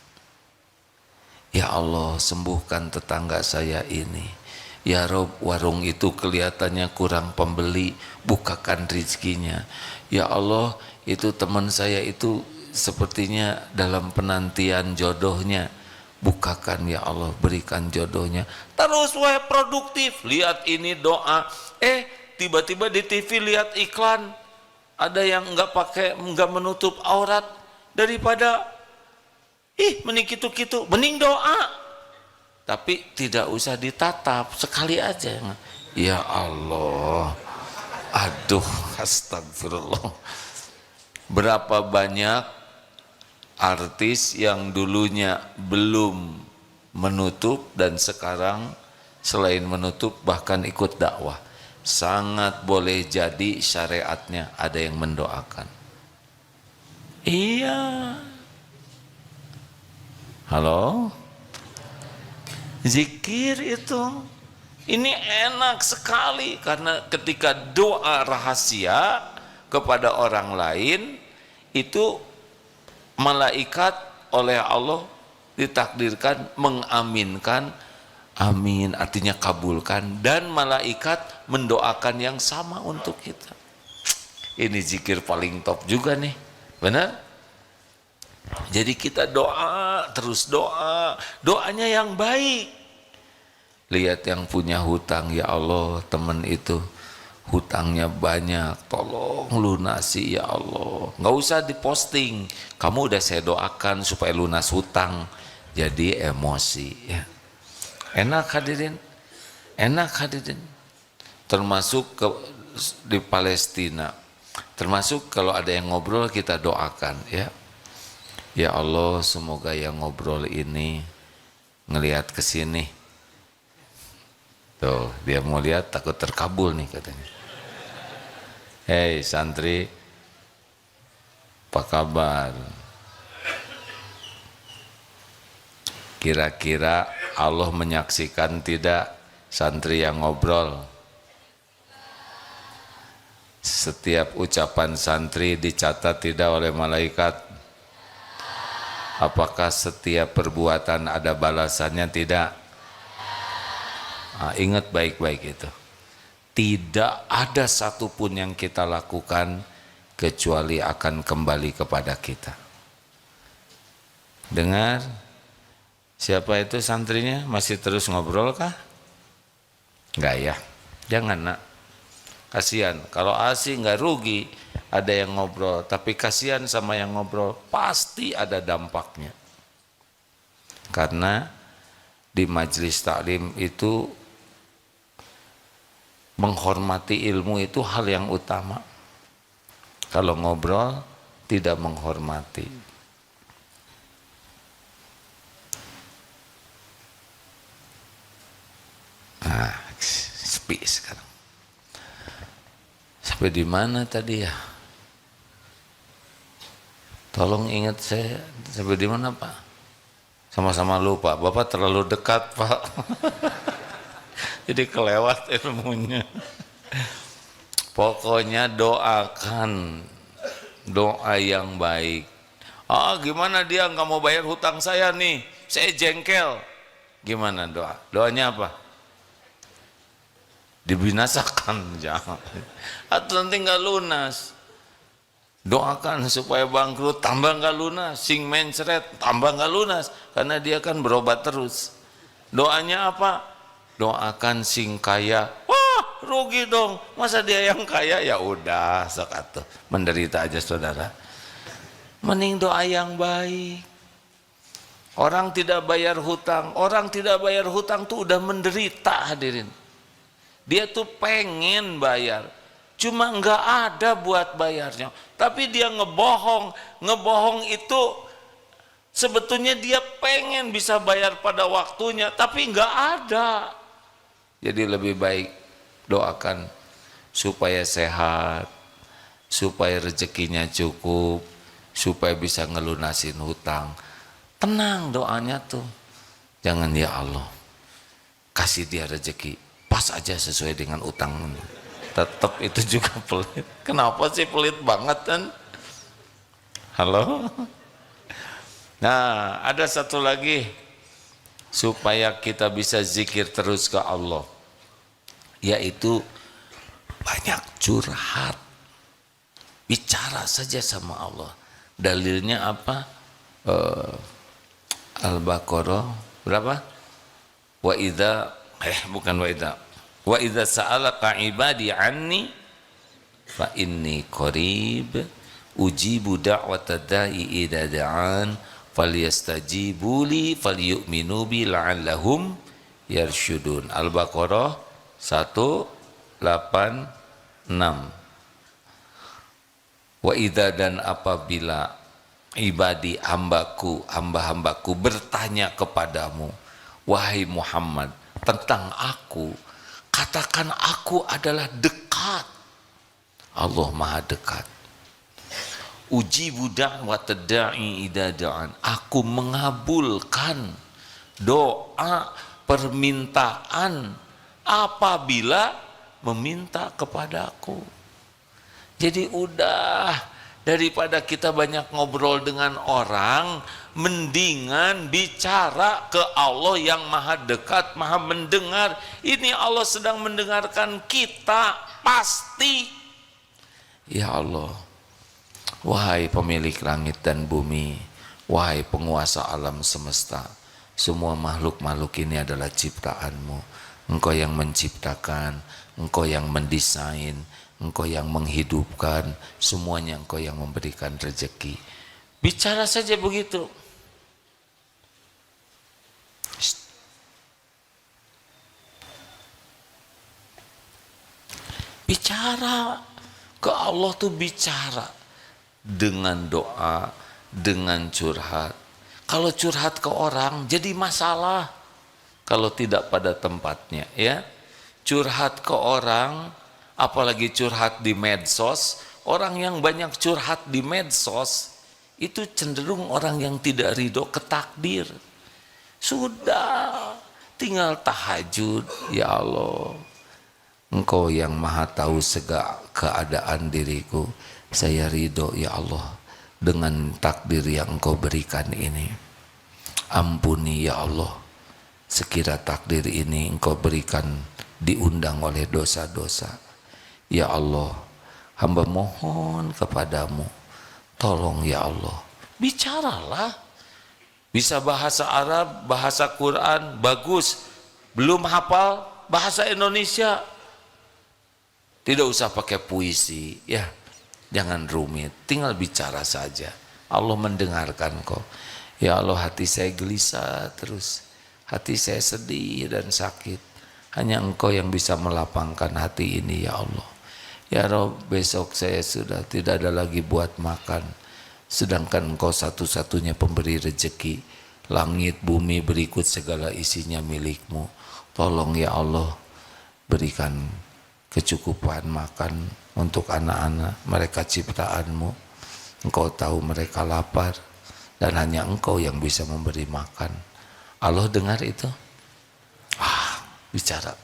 Ya Allah, sembuhkan tetangga saya ini. Ya Rob, warung itu kelihatannya kurang pembeli, bukakan rizkinya. Ya Allah, itu teman saya itu sepertinya dalam penantian jodohnya, bukakan ya Allah, berikan jodohnya. Terus wae produktif, lihat ini doa. Tiba-tiba di TV lihat iklan, ada yang nggak menutup aurat. Daripada mending gitu-gitu, mending doa. Tapi tidak usah ditatap, sekali aja. Ya Allah, aduh, astagfirullah. Berapa banyak artis yang dulunya belum menutup dan sekarang selain menutup bahkan ikut dakwah. Sangat boleh jadi syariatnya ada yang mendoakan. Iya. Halo? Zikir itu ini enak sekali, karena ketika doa rahasia kepada orang lain itu malaikat oleh Allah ditakdirkan mengaminkan, amin artinya kabulkan, dan malaikat mendoakan yang sama untuk kita. Ini zikir paling top juga nih, benar? Jadi kita doa, terus doa, doanya yang baik. Lihat yang punya hutang, ya Allah, teman itu hutangnya banyak, tolong lunasi ya Allah. Nggak usah diposting, kamu udah saya doakan supaya lunas hutang. Jadi emosi ya. Enak hadirin, enak hadirin. Termasuk di Palestina, termasuk kalau ada yang ngobrol kita doakan ya. Ya Allah, semoga yang ngobrol ini ngelihat ke sini. Tuh, dia mau lihat takut terkabul nih katanya. Hei santri, apa kabar? Kira-kira Allah menyaksikan tidak Santri yang ngobrol. Setiap ucapan santri dicatat tidak oleh malaikat? Apakah setiap perbuatan ada balasannya? Tidak. Nah, ingat baik-baik itu. Tidak ada satupun yang kita lakukan kecuali akan kembali kepada kita. Dengar, siapa itu santrinya? Masih terus ngobrol kah? Enggak ya, jangan nak. Kasihan, kalau asih nggak rugi ada yang ngobrol, tapi kasihan sama yang ngobrol, pasti ada dampaknya. Karena di majelis taklim itu menghormati ilmu itu hal yang utama. Kalau ngobrol tidak menghormati. Nah, sepi sekarang. Sampai di mana tadi ya? Tolong ingat saya, sampai di mana Pak? Sama-sama lupa. Bapak terlalu dekat Pak. Jadi kelewat ilmunya. Pokoknya doakan doa yang baik. Gimana dia nggak mau bayar hutang saya nih? Saya jengkel. Gimana doa? Doanya apa? Dibinasakan, jangan. Atau nanti nggak lunas. Doakan supaya bangkrut, tambah nggak lunas. Sing mencret, tambah nggak lunas. Karena dia kan berobat terus. Doanya apa? Doakan sing kaya. Wah, rugi dong. Masa dia yang kaya? Ya udah, sok atuh. Menderita aja saudara. Mending doa yang baik. Orang tidak bayar hutang. Orang tidak bayar hutang tuh udah menderita, hadirin. Dia tuh pengen bayar, cuma nggak ada buat bayarnya. Tapi dia ngebohong. Ngebohong itu sebetulnya dia pengen bisa bayar pada waktunya, tapi nggak ada. Jadi lebih baik doakan supaya sehat, supaya rezekinya cukup, supaya bisa ngelunasin hutang. Tenang doanya tuh. Jangan ya Allah, kasih dia rezeki. Pas aja sesuai dengan utang. Tetap itu juga pelit. Kenapa sih pelit banget kan? Halo? Nah, ada satu lagi supaya kita bisa zikir terus ke Allah, yaitu banyak curhat. Bicara saja sama Allah. Dalilnya apa? Al-Baqarah berapa? Wa idza sa'alaka ibadi anni fa inni qarib ujibu da'watad da'i idza da'an falyastajibu li falyu'minu bi la'allahum yarsyudun. Al-Baqarah 186. Wa idza, dan apabila ibadi, hamba-hambaku bertanya kepadamu wahai Muhammad tentang aku, katakan aku adalah dekat. Allah maha dekat. Ujibu da'watad da'i idza da'an, aku mengabulkan doa permintaan apabila meminta kepadaku. Jadi udah, daripada kita banyak ngobrol dengan orang, mendingan bicara ke Allah yang maha dekat, maha mendengar. Ini Allah sedang mendengarkan kita, pasti. Ya Allah, wahai pemilik langit dan bumi, wahai penguasa alam semesta, semua makhluk-makhluk ini adalah ciptaanmu. Engkau yang menciptakan, engkau yang mendesain, engkau yang menghidupkan, semuanya engkau yang memberikan rezeki. Bicara saja begitu. Bicara ke Allah tuh bicara dengan doa, dengan curhat. Kalau curhat ke orang jadi masalah kalau tidak pada tempatnya, ya. Curhat ke orang, apalagi curhat di medsos, orang yang banyak curhat di medsos itu cenderung orang yang tidak ridho ke takdir. Sudah, tinggal tahajud. Ya Allah, Engkau yang maha tahu segala keadaan diriku. Saya ridho ya Allah dengan takdir yang Engkau berikan ini. Ampuni ya Allah, sekira takdir ini Engkau berikan diundang oleh dosa-dosa. Ya Allah, hamba mohon kepadamu, tolong ya Allah, bicaralah. Bisa bahasa Arab, bahasa Quran, bagus. Belum hafal bahasa Indonesia, tidak usah pakai puisi, ya. Jangan rumit, tinggal bicara saja. Allah mendengarkan kok. Ya Allah, hati saya gelisah terus. Hati saya sedih dan sakit. Hanya Engkau yang bisa melapangkan hati ini ya Allah. Ya Rob, besok saya sudah tidak ada lagi buat makan. Sedangkan Engkau satu-satunya pemberi rezeki. Langit, bumi, berikut segala isinya milik-Mu. Tolong ya Allah, berikan kecukupan makan untuk anak-anak mereka ciptaan-Mu. Engkau tahu mereka lapar dan hanya Engkau yang bisa memberi makan. Allah dengar itu. Bicara.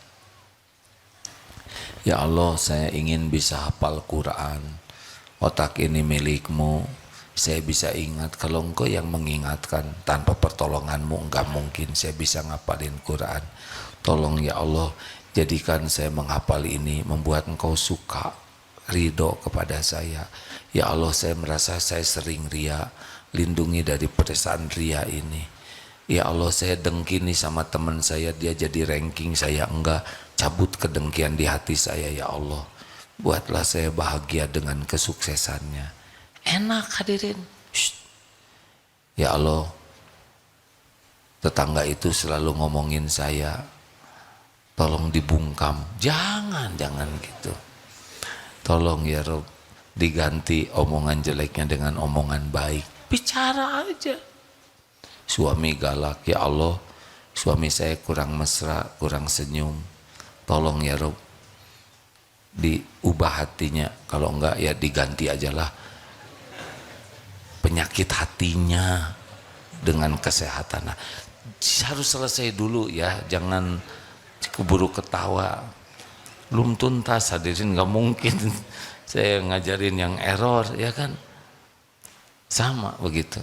Ya Allah, saya ingin bisa hafal Quran. Otak ini milik-Mu. Saya bisa ingat, kalau Engkau yang mengingatkan, tanpa pertolongan-Mu enggak mungkin saya bisa ngapalin Quran. Tolong ya Allah, jadikan saya menghafal ini membuat Engkau suka, ridho kepada saya. Ya Allah, saya merasa saya sering ria, lindungi dari perasaan ria ini. Ya Allah, saya dengki nih sama teman saya, dia jadi ranking, saya enggak. Cabut kedengkian di hati saya ya Allah. Buatlah saya bahagia dengan kesuksesannya. Enak hadirin. Ya Allah, tetangga itu selalu ngomongin saya, tolong dibungkam. Jangan gitu. Tolong ya Rob, diganti omongan jeleknya dengan omongan baik. Bicara aja. Suami galak, ya Allah, suami saya kurang mesra, kurang senyum. Tolong ya Rob, diubah hatinya. Kalau enggak ya diganti ajalah penyakit hatinya dengan kesehatan. Nah, harus selesai dulu ya, jangan keburu ketawa. Belum tuntas hadirin, nggak mungkin saya ngajarin yang error ya kan. Sama begitu.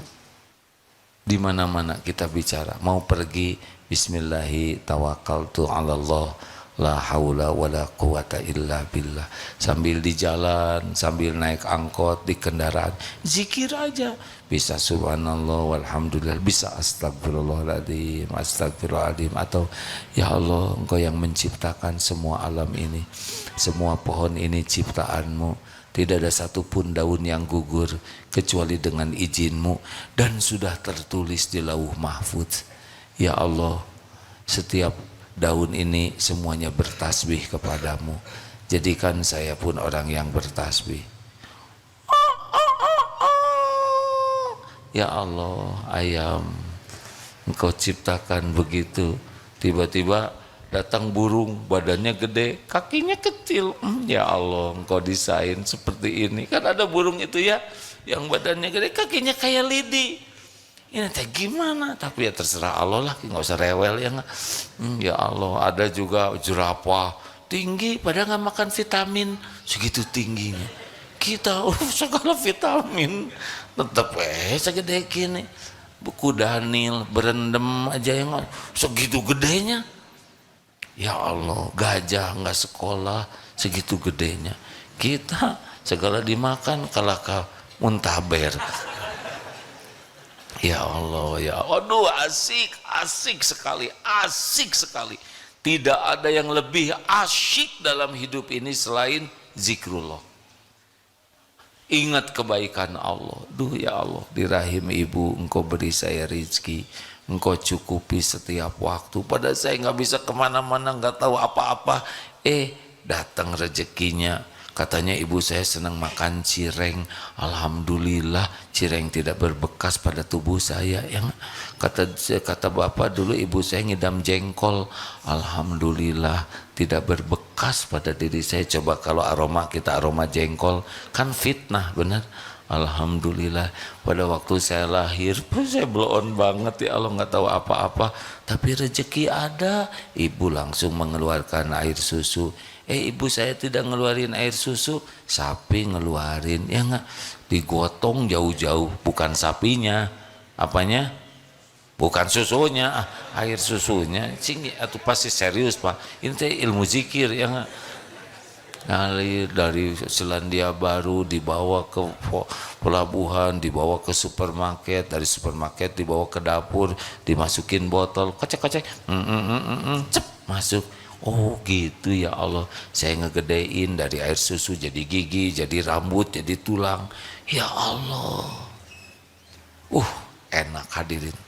Di mana-mana kita bicara, mau pergi bismillahi tawakkaltu 'alallah la haula wala quwata illa billah. Sambil di jalan, sambil naik angkot, di kendaraan, zikir aja. Bisa subhanallah walhamdulillah, bisa astagfirullahaladzim, astagfirullahaladzim. Atau ya Allah, Engkau yang menciptakan semua alam ini, semua pohon ini ciptaan-Mu. Tidak ada satupun daun yang gugur kecuali dengan izin-Mu, dan sudah tertulis di lauh mahfuz. Ya Allah, setiap daun ini semuanya bertasbih kepadamu. Jadikan saya pun orang yang bertasbih. Ya Allah, ayam Engkau ciptakan begitu, tiba-tiba datang burung, badannya gede, kakinya kecil. Ya Allah, Engkau desain seperti ini. Kan ada burung itu ya, yang badannya gede, kakinya kayak lidi. Ini teh gimana? Tapi ya terserah Allah lah, nggak usah rewel ya nggak. Ya Allah, ada juga jerapah tinggi, padahal nggak makan vitamin, segitu tingginya. Kita segala vitamin, tetap segede gini. Kuda Nil berendam aja yang segitu gedenya. Ya Allah, gajah nggak sekolah segitu gedenya. Kita segala dimakan kalaka muntaber. Ya Allah, ya aduh, asik sekali. Tidak ada yang lebih asyik dalam hidup ini selain zikrullah. Ingat kebaikan Allah. Duh ya Allah, di rahim ibu Engkau beri saya rezeki, Engkau cukupi setiap waktu. Padahal saya nggak bisa kemana-mana, nggak tahu apa-apa. Datang rezekinya. Katanya ibu saya senang makan cireng. Alhamdulillah, cireng tidak berbekas pada tubuh saya. Yang kata bapak dulu, ibu saya ngidam jengkol. Alhamdulillah, tidak berbekas pada diri saya. Coba kalau aroma kita aroma jengkol, kan fitnah benar. Alhamdulillah pada waktu saya lahir saya blow-on banget ya Allah, nggak tahu apa-apa, tapi rezeki ada. Ibu langsung mengeluarkan air susu. Ibu saya tidak ngeluarin air susu, sapi ngeluarin, ya nggak, digotong jauh-jauh, bukan sapinya, apanya, bukan susunya, air susunya, sing atau pasti serius Pak, ini teh ilmu zikir ya nggak. Ngalir dari Selandia Baru dibawa ke pelabuhan, dibawa ke supermarket, dari supermarket dibawa ke dapur, dimasukin botol, kocek-kocek, cep, masuk. Oh gitu ya Allah, saya ngegedein dari air susu jadi gigi, jadi rambut, jadi tulang. Ya Allah, enak hadirin.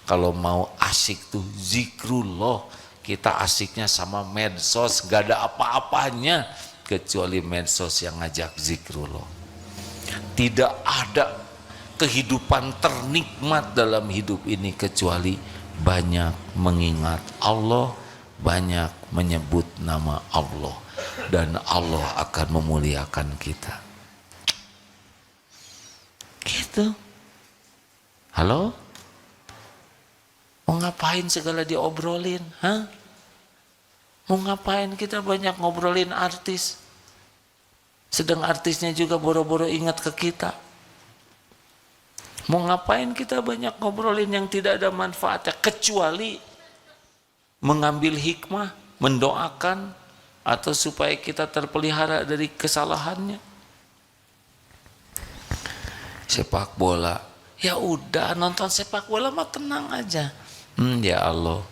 Kalau mau asik tuh zikrullah, kita asiknya sama medsos, gak ada apa-apanya kecuali medsos yang ngajak zikrullah. Tidak ada kehidupan ternikmat dalam hidup ini kecuali banyak mengingat Allah, banyak menyebut nama Allah, dan Allah akan memuliakan kita. Gitu. Halo? Mau ngapain segala diobrolin? Hah? Mau ngapain kita banyak ngobrolin artis? Sedang artisnya juga boro-boro ingat ke kita. Mau ngapain kita banyak ngobrolin yang tidak ada manfaatnya, kecuali mengambil hikmah, mendoakan, atau supaya kita terpelihara dari kesalahannya. Sepak bola, ya udah nonton sepak bola mah tenang aja. Ya Allah,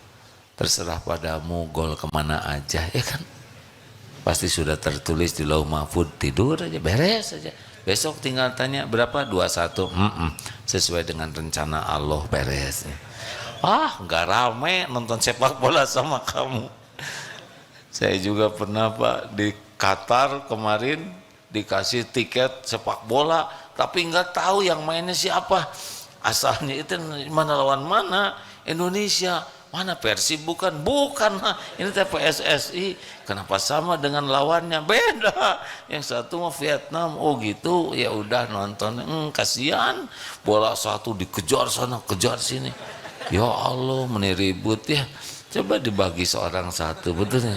terserah padamu gol kemana aja, ya kan? Pasti sudah tertulis di Lauh Mahfud, tidur aja, beres aja. Besok tinggal tanya berapa, 2-1, sesuai dengan rencana Allah, beres. Nggak rame nonton sepak bola sama kamu. Saya juga pernah Pak di Qatar kemarin dikasih tiket sepak bola, tapi nggak tahu yang mainnya siapa. Asalnya itu mana lawan mana, Indonesia. Mana Persib bukan ini teh PSSI. Kenapa sama dengan lawannya? Beda. Yang satu mah Vietnam. Oh gitu, ya udah nonton. Kasihan, bola satu dikejar sana kejar sini. Ya Allah, meniribut ya. Coba dibagi seorang satu, betul ya?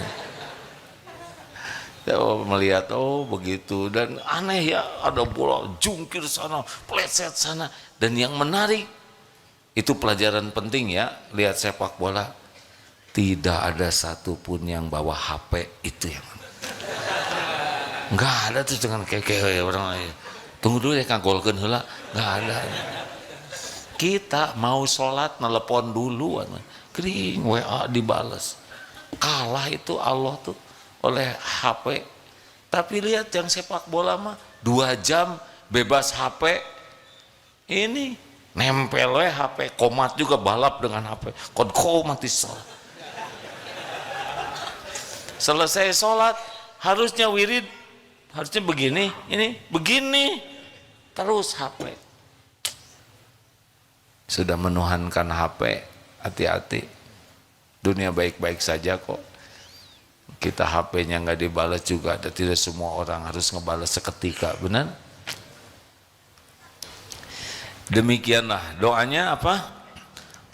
Saya melihat begitu, dan aneh ya, ada bola jungkir sana, pleset sana. Dan yang menarik, itu pelajaran penting ya, lihat sepak bola, tidak ada satupun yang bawa HP. Itu yang nggak ada tuh, dengan kayak orang lain. Tunggu dulu ya kagolkeun heula, nggak ada. Kita mau sholat nelpon dulu, kering WA dibales. Kalah itu Allah tuh oleh HP. Tapi lihat yang sepak bola mah 2 jam bebas HP. Ini nempel HP, komat juga balap dengan HP, mati sholat. Selesai sholat harusnya wirid, harusnya begini, ini begini terus HP. Sudah menuhankan HP, hati-hati. Dunia baik-baik saja kok. Kita HP-nya nggak dibalas juga, ada tidak semua orang harus ngebalas seketika, benar? Demikianlah doanya apa?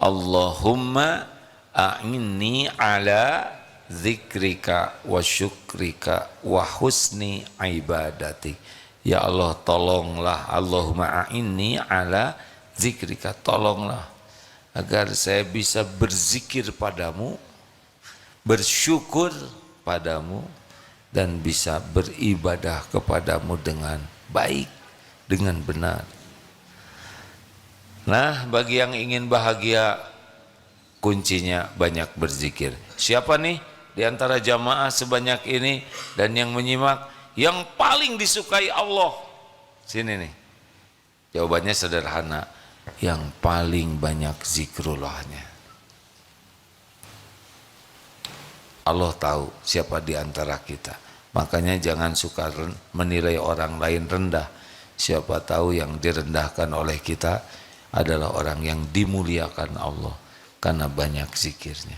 Allahumma a'inni ala zikrika wa syukrika wa husni ibadatik. Ya Allah, tolonglah, Allahumma a'inni ala zikrika, tolonglah agar saya bisa berzikir padamu, bersyukur padamu, dan bisa beribadah kepadamu dengan baik, dengan benar. Nah, bagi yang ingin bahagia, kuncinya banyak berzikir. Siapa nih di antara jamaah sebanyak ini dan yang menyimak yang paling disukai Allah? Sini nih. Jawabannya sederhana, yang paling banyak zikrullahnya. Allah tahu siapa di antara kita. Makanya jangan suka menilai orang lain rendah. Siapa tahu yang direndahkan oleh kita adalah orang yang dimuliakan Allah karena banyak zikirnya.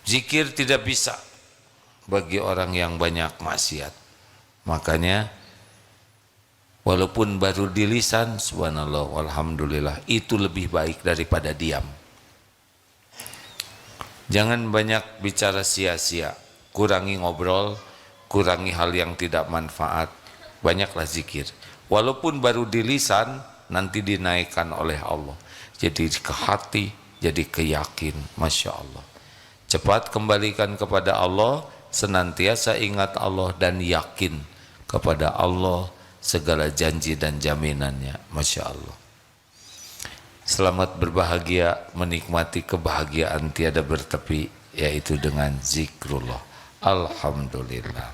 Zikir tidak bisa bagi orang yang banyak maksiat. Makanya Walaupun baru di lisan, subhanallah, walhamdulillah, itu lebih baik daripada diam. Jangan banyak bicara sia-sia, kurangi ngobrol, kurangi hal yang tidak manfaat, banyaklah zikir. Walaupun baru di lisan, nanti dinaikkan oleh Allah. Jadi ke hati, jadi ke yakin, Masya Allah. Cepat kembalikan kepada Allah, senantiasa ingat Allah dan yakin kepada Allah segala janji dan jaminannya, Masya Allah. Selamat berbahagia, menikmati kebahagiaan tiada bertepi, yaitu dengan zikrullah. Alhamdulillah.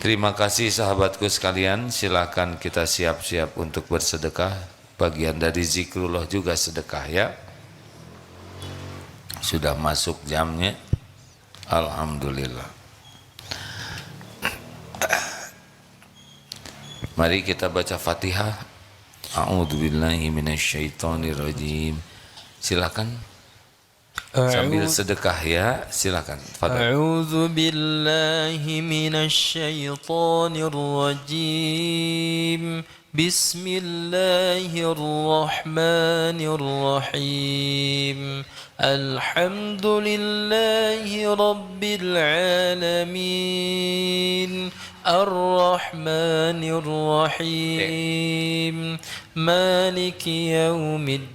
Terima kasih sahabatku sekalian, silakan kita siap-siap untuk bersedekah. Bagian dari zikrullah juga sedekah ya. Sudah masuk jamnya. Alhamdulillah. Mari kita baca Fatihah. A'udzubillahi minasyaitonirrajim. Silakan sambil sedekah ya, silakan. A'udzu billahi minasyaitonir rajim. Bismillahirrahmanirrahim. Alhamdulillahi rabbil alamin. Ar-Rahmanir Rahim. Maliki yaumiddin.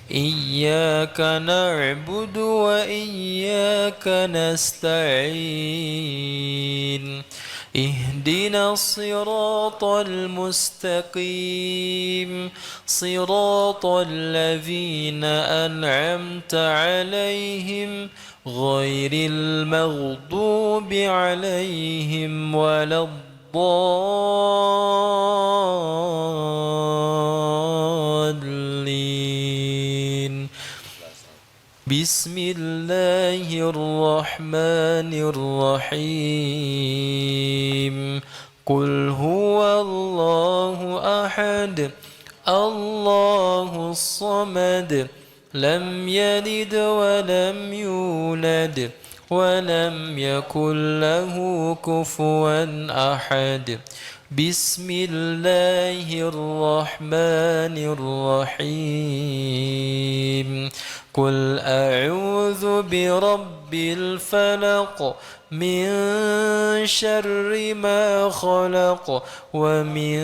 Iyyaka na'budu wa iyyaka nasta'in. اهدنا الصراط المستقيم صراط الذين أنعمت عليهم غير المغضوب عليهم ولا الضالين بسم الله الرحمن الرحيم قل هو الله أحد الله الصمد لم يلد ولم يولد ولم يكن له كفوا أحد بسم الله الرحمن الرحيم قل أعوذ برب الفلق من شر ما خلق ومن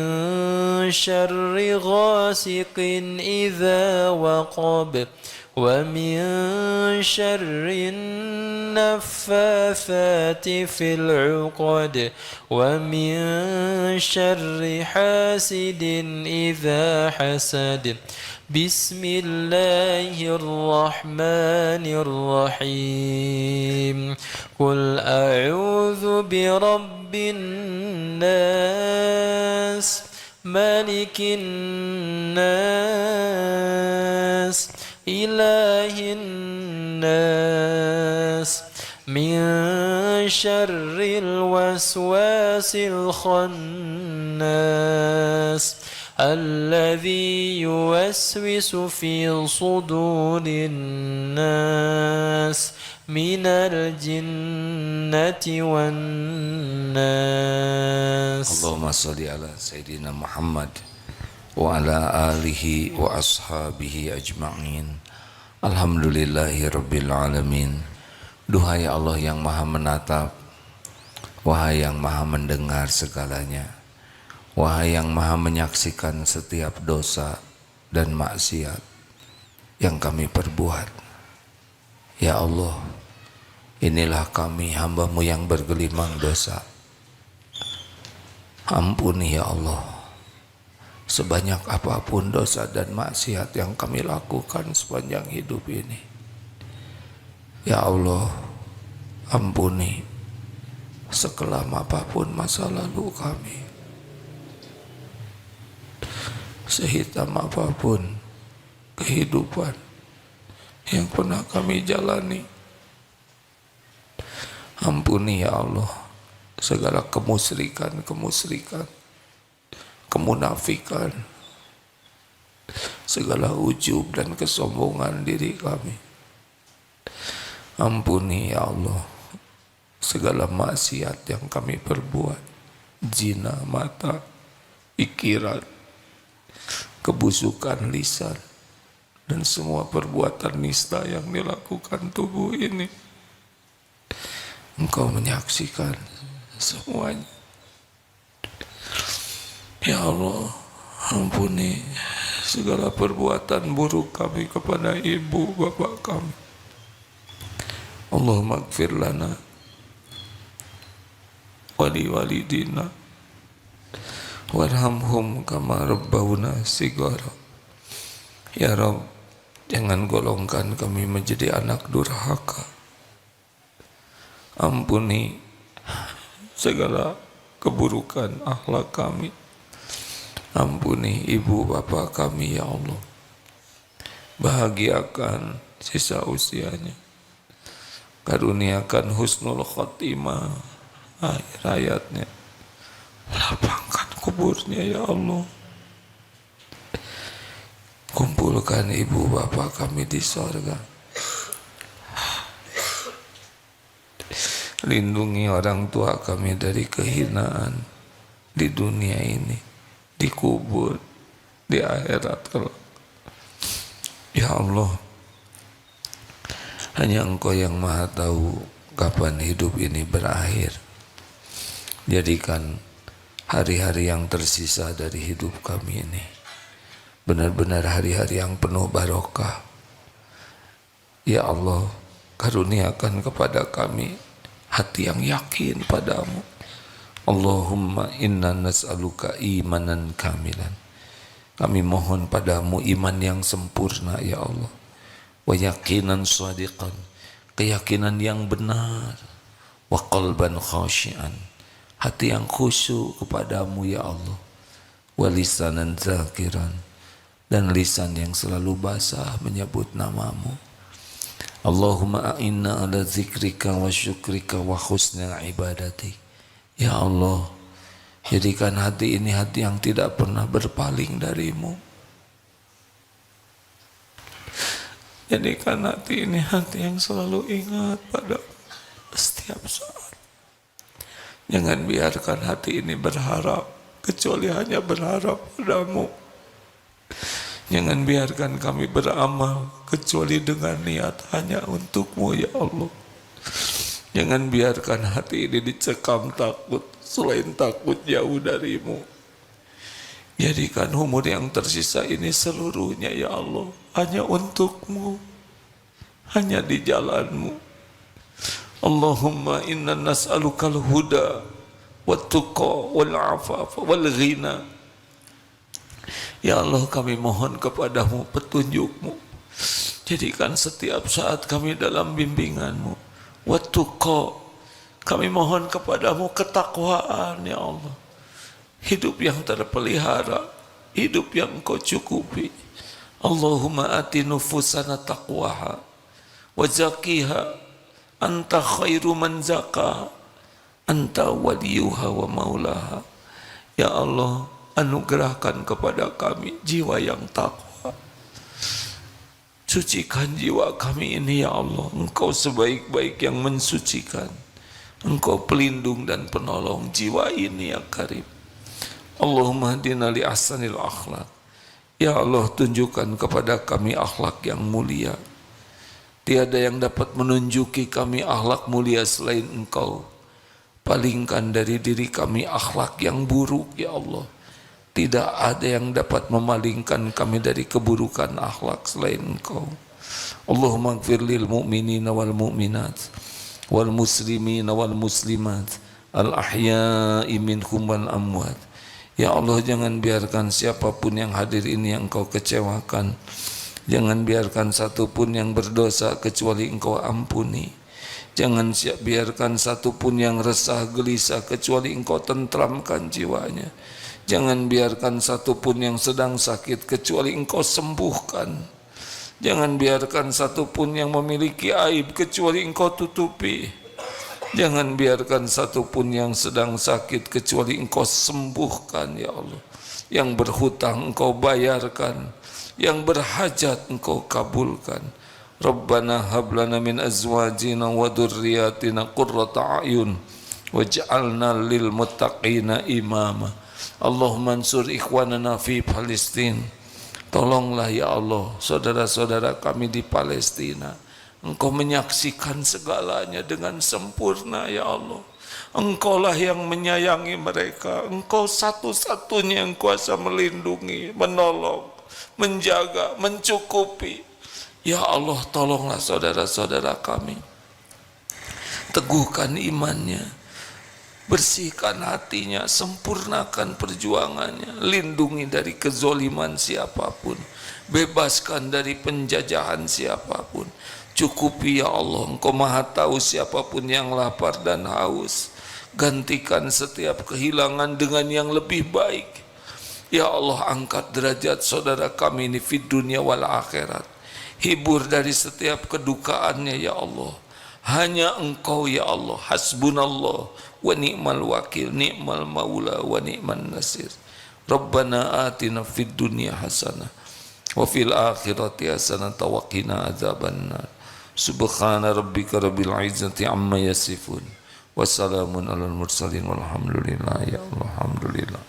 شر غاسق إذا وقب ومن شر النفاثات في العقد ومن شر حاسد إذا حسد بسم الله الرحمن الرحيم قل أعوذ برب الناس ملك الناس إله الناس من شر الوسواس الخناس الذي يوسوس في صدور الناس من الجنة والناس اللهم صل على سيدنا محمد وعلى آله وأصحابه أجمعين. Alhamdulillahi Rabbil Alamin. Duhai Allah yang maha menatap, wahai yang maha mendengar segalanya, wahai yang maha menyaksikan setiap dosa dan maksiat yang kami perbuat. Ya Allah, inilah kami hamba-Mu yang bergelimang dosa. Ampuni ya Allah, sebanyak apapun dosa dan maksiat yang kami lakukan sepanjang hidup ini. Ya Allah, ampuni sekelam apapun masa lalu kami, sehitam apapun kehidupan yang pernah kami jalani. Ampuni ya Allah segala kemusyrikan, kemunafikan, segala ujub dan kesombongan diri kami. Ampuni ya Allah segala maksiat yang kami perbuat. zina mata, pikiran, kebusukan lisan, dan semua perbuatan nista yang dilakukan tubuh ini. Engkau menyaksikan semuanya. Ya Allah, ampuni segala perbuatan buruk kami kepada ibu bapak kami. Allahumma gfir lana wali walidina warhamhum kama rabbawna sigara. Ya Rabb, jangan golongkan kami menjadi anak durhaka. Ampuni segala keburukan akhlak kami. Ampuni ibu bapa kami ya Allah. Bahagiakan sisa usianya. Karuniakan husnul khotimah akhir hayatnya. Lapangkan kuburnya ya Allah. Kumpulkan ibu bapa kami di sorga. Lindungi orang tua kami dari kehinaan di dunia ini, di kubur, di akhirat kelak. Ya Allah, hanya Engkau yang maha tahu kapan hidup ini berakhir. Jadikan hari-hari yang tersisa dari hidup kami ini benar-benar hari-hari yang penuh barokah. Ya Allah, karuniakan kepada kami hati yang yakin padamu. Allahumma inna nas'aluka imanan kamilan. Kami mohon padamu iman yang sempurna ya Allah. Wa yaqinan shadiqan, keyakinan yang benar. Wa qalban khashian, hati yang khusyuk kepadamu ya Allah. Wa lisanan zakiran, dan lisan yang selalu basah menyebut namamu. Allahumma a'inna ala zikrika wa syukrika wa husna ibadatik. Ya Allah, jadikan hati ini hati yang tidak pernah berpaling darimu. Jadikan hati ini hati yang selalu ingat pada setiap saat. Jangan biarkan hati ini berharap kecuali hanya berharap padamu. Jangan biarkan kami beramal kecuali dengan niat hanya untukmu ya Allah. Jangan biarkan hati ini dicekam takut selain takut jauh darimu. Jadikan umur yang tersisa ini seluruhnya ya Allah hanya untukmu, hanya di jalanmu. Allahumma inna nas'alukal huda wat tuqa wal afafa wal ghina. Ya Allah, kami mohon kepadamu petunjukmu. Jadikan setiap saat kami dalam bimbinganmu. Wat tuqa, kami mohon kepadamu ketakwaan ya Allah. Hidup yang terpelihara, hidup yang Engkau cukupi. Allahumma ati nufusana taqwaha wa zakiha anta khairu man zakaha anta waliyuha wa maulaha. Ya Allah, anugerahkan kepada kami jiwa yang takwa. Sucikan jiwa kami ini ya Allah. Engkau sebaik-baik yang mensucikan. Engkau pelindung dan penolong jiwa ini ya Karim. Allahumma hadina li ahsanil akhlak. Ya Allah, tunjukkan kepada kami akhlak yang mulia. Tiada yang dapat menunjuki kami akhlak mulia selain Engkau. Palingkan dari diri kami akhlak yang buruk ya Allah. Tidak ada yang dapat memalingkan kami dari keburukan akhlak selain Engkau. Allahumma ighfir lil mu'minina wal mu'minat wal muslimina wal muslimat al ahya'i minhum wal amwat. Ya Allah, jangan biarkan siapapun yang hadir ini yang Engkau kecewakan. Jangan biarkan satupun yang berdosa kecuali Engkau ampuni. Jangan biarkan satupun yang resah gelisah kecuali Engkau tentramkan jiwanya. Jangan biarkan satupun yang sedang sakit kecuali Engkau sembuhkan. Jangan biarkan satupun yang memiliki aib kecuali Engkau tutupi. Jangan biarkan satupun yang sedang sakit kecuali Engkau sembuhkan ya Allah. Yang berhutang Engkau bayarkan, yang berhajat Engkau kabulkan. Rabbana hab lana min azwajina wa dhurriyyatina qurrata a'yun waj'alna lil muttaqina imama. Allahumma ansur ikhwanana fi Palestin. Tolonglah ya Allah saudara-saudara kami di Palestina. Engkau menyaksikan segalanya dengan sempurna ya Allah. Engkaulah yang menyayangi mereka. Engkau satu-satunya yang kuasa melindungi, menolong, menjaga, mencukupi. Ya Allah, tolonglah saudara-saudara kami. Teguhkan imannya, bersihkan hatinya, sempurnakan perjuangannya, lindungi dari kezoliman siapapun, bebaskan dari penjajahan siapapun. Cukupi ya Allah, Engkau maha tahu siapapun yang lapar dan haus. Gantikan setiap kehilangan dengan yang lebih baik. Ya Allah, angkat derajat saudara kami ini fid dunia wal akhirat. Hibur dari setiap kedukaannya ya Allah. Hanya Engkau ya Allah, hasbunallah wa ni'mal wakil, ni'mal maula wa ni'man nasir. Rabbana atina fid dunya hasanah wa fil akhirati hasanah wa qina adzabannar. Subhana rabbika rabbil izzati amma yasifun. Wassalamun alal mursalin walhamdulillah ya Allah, alhamdulillah.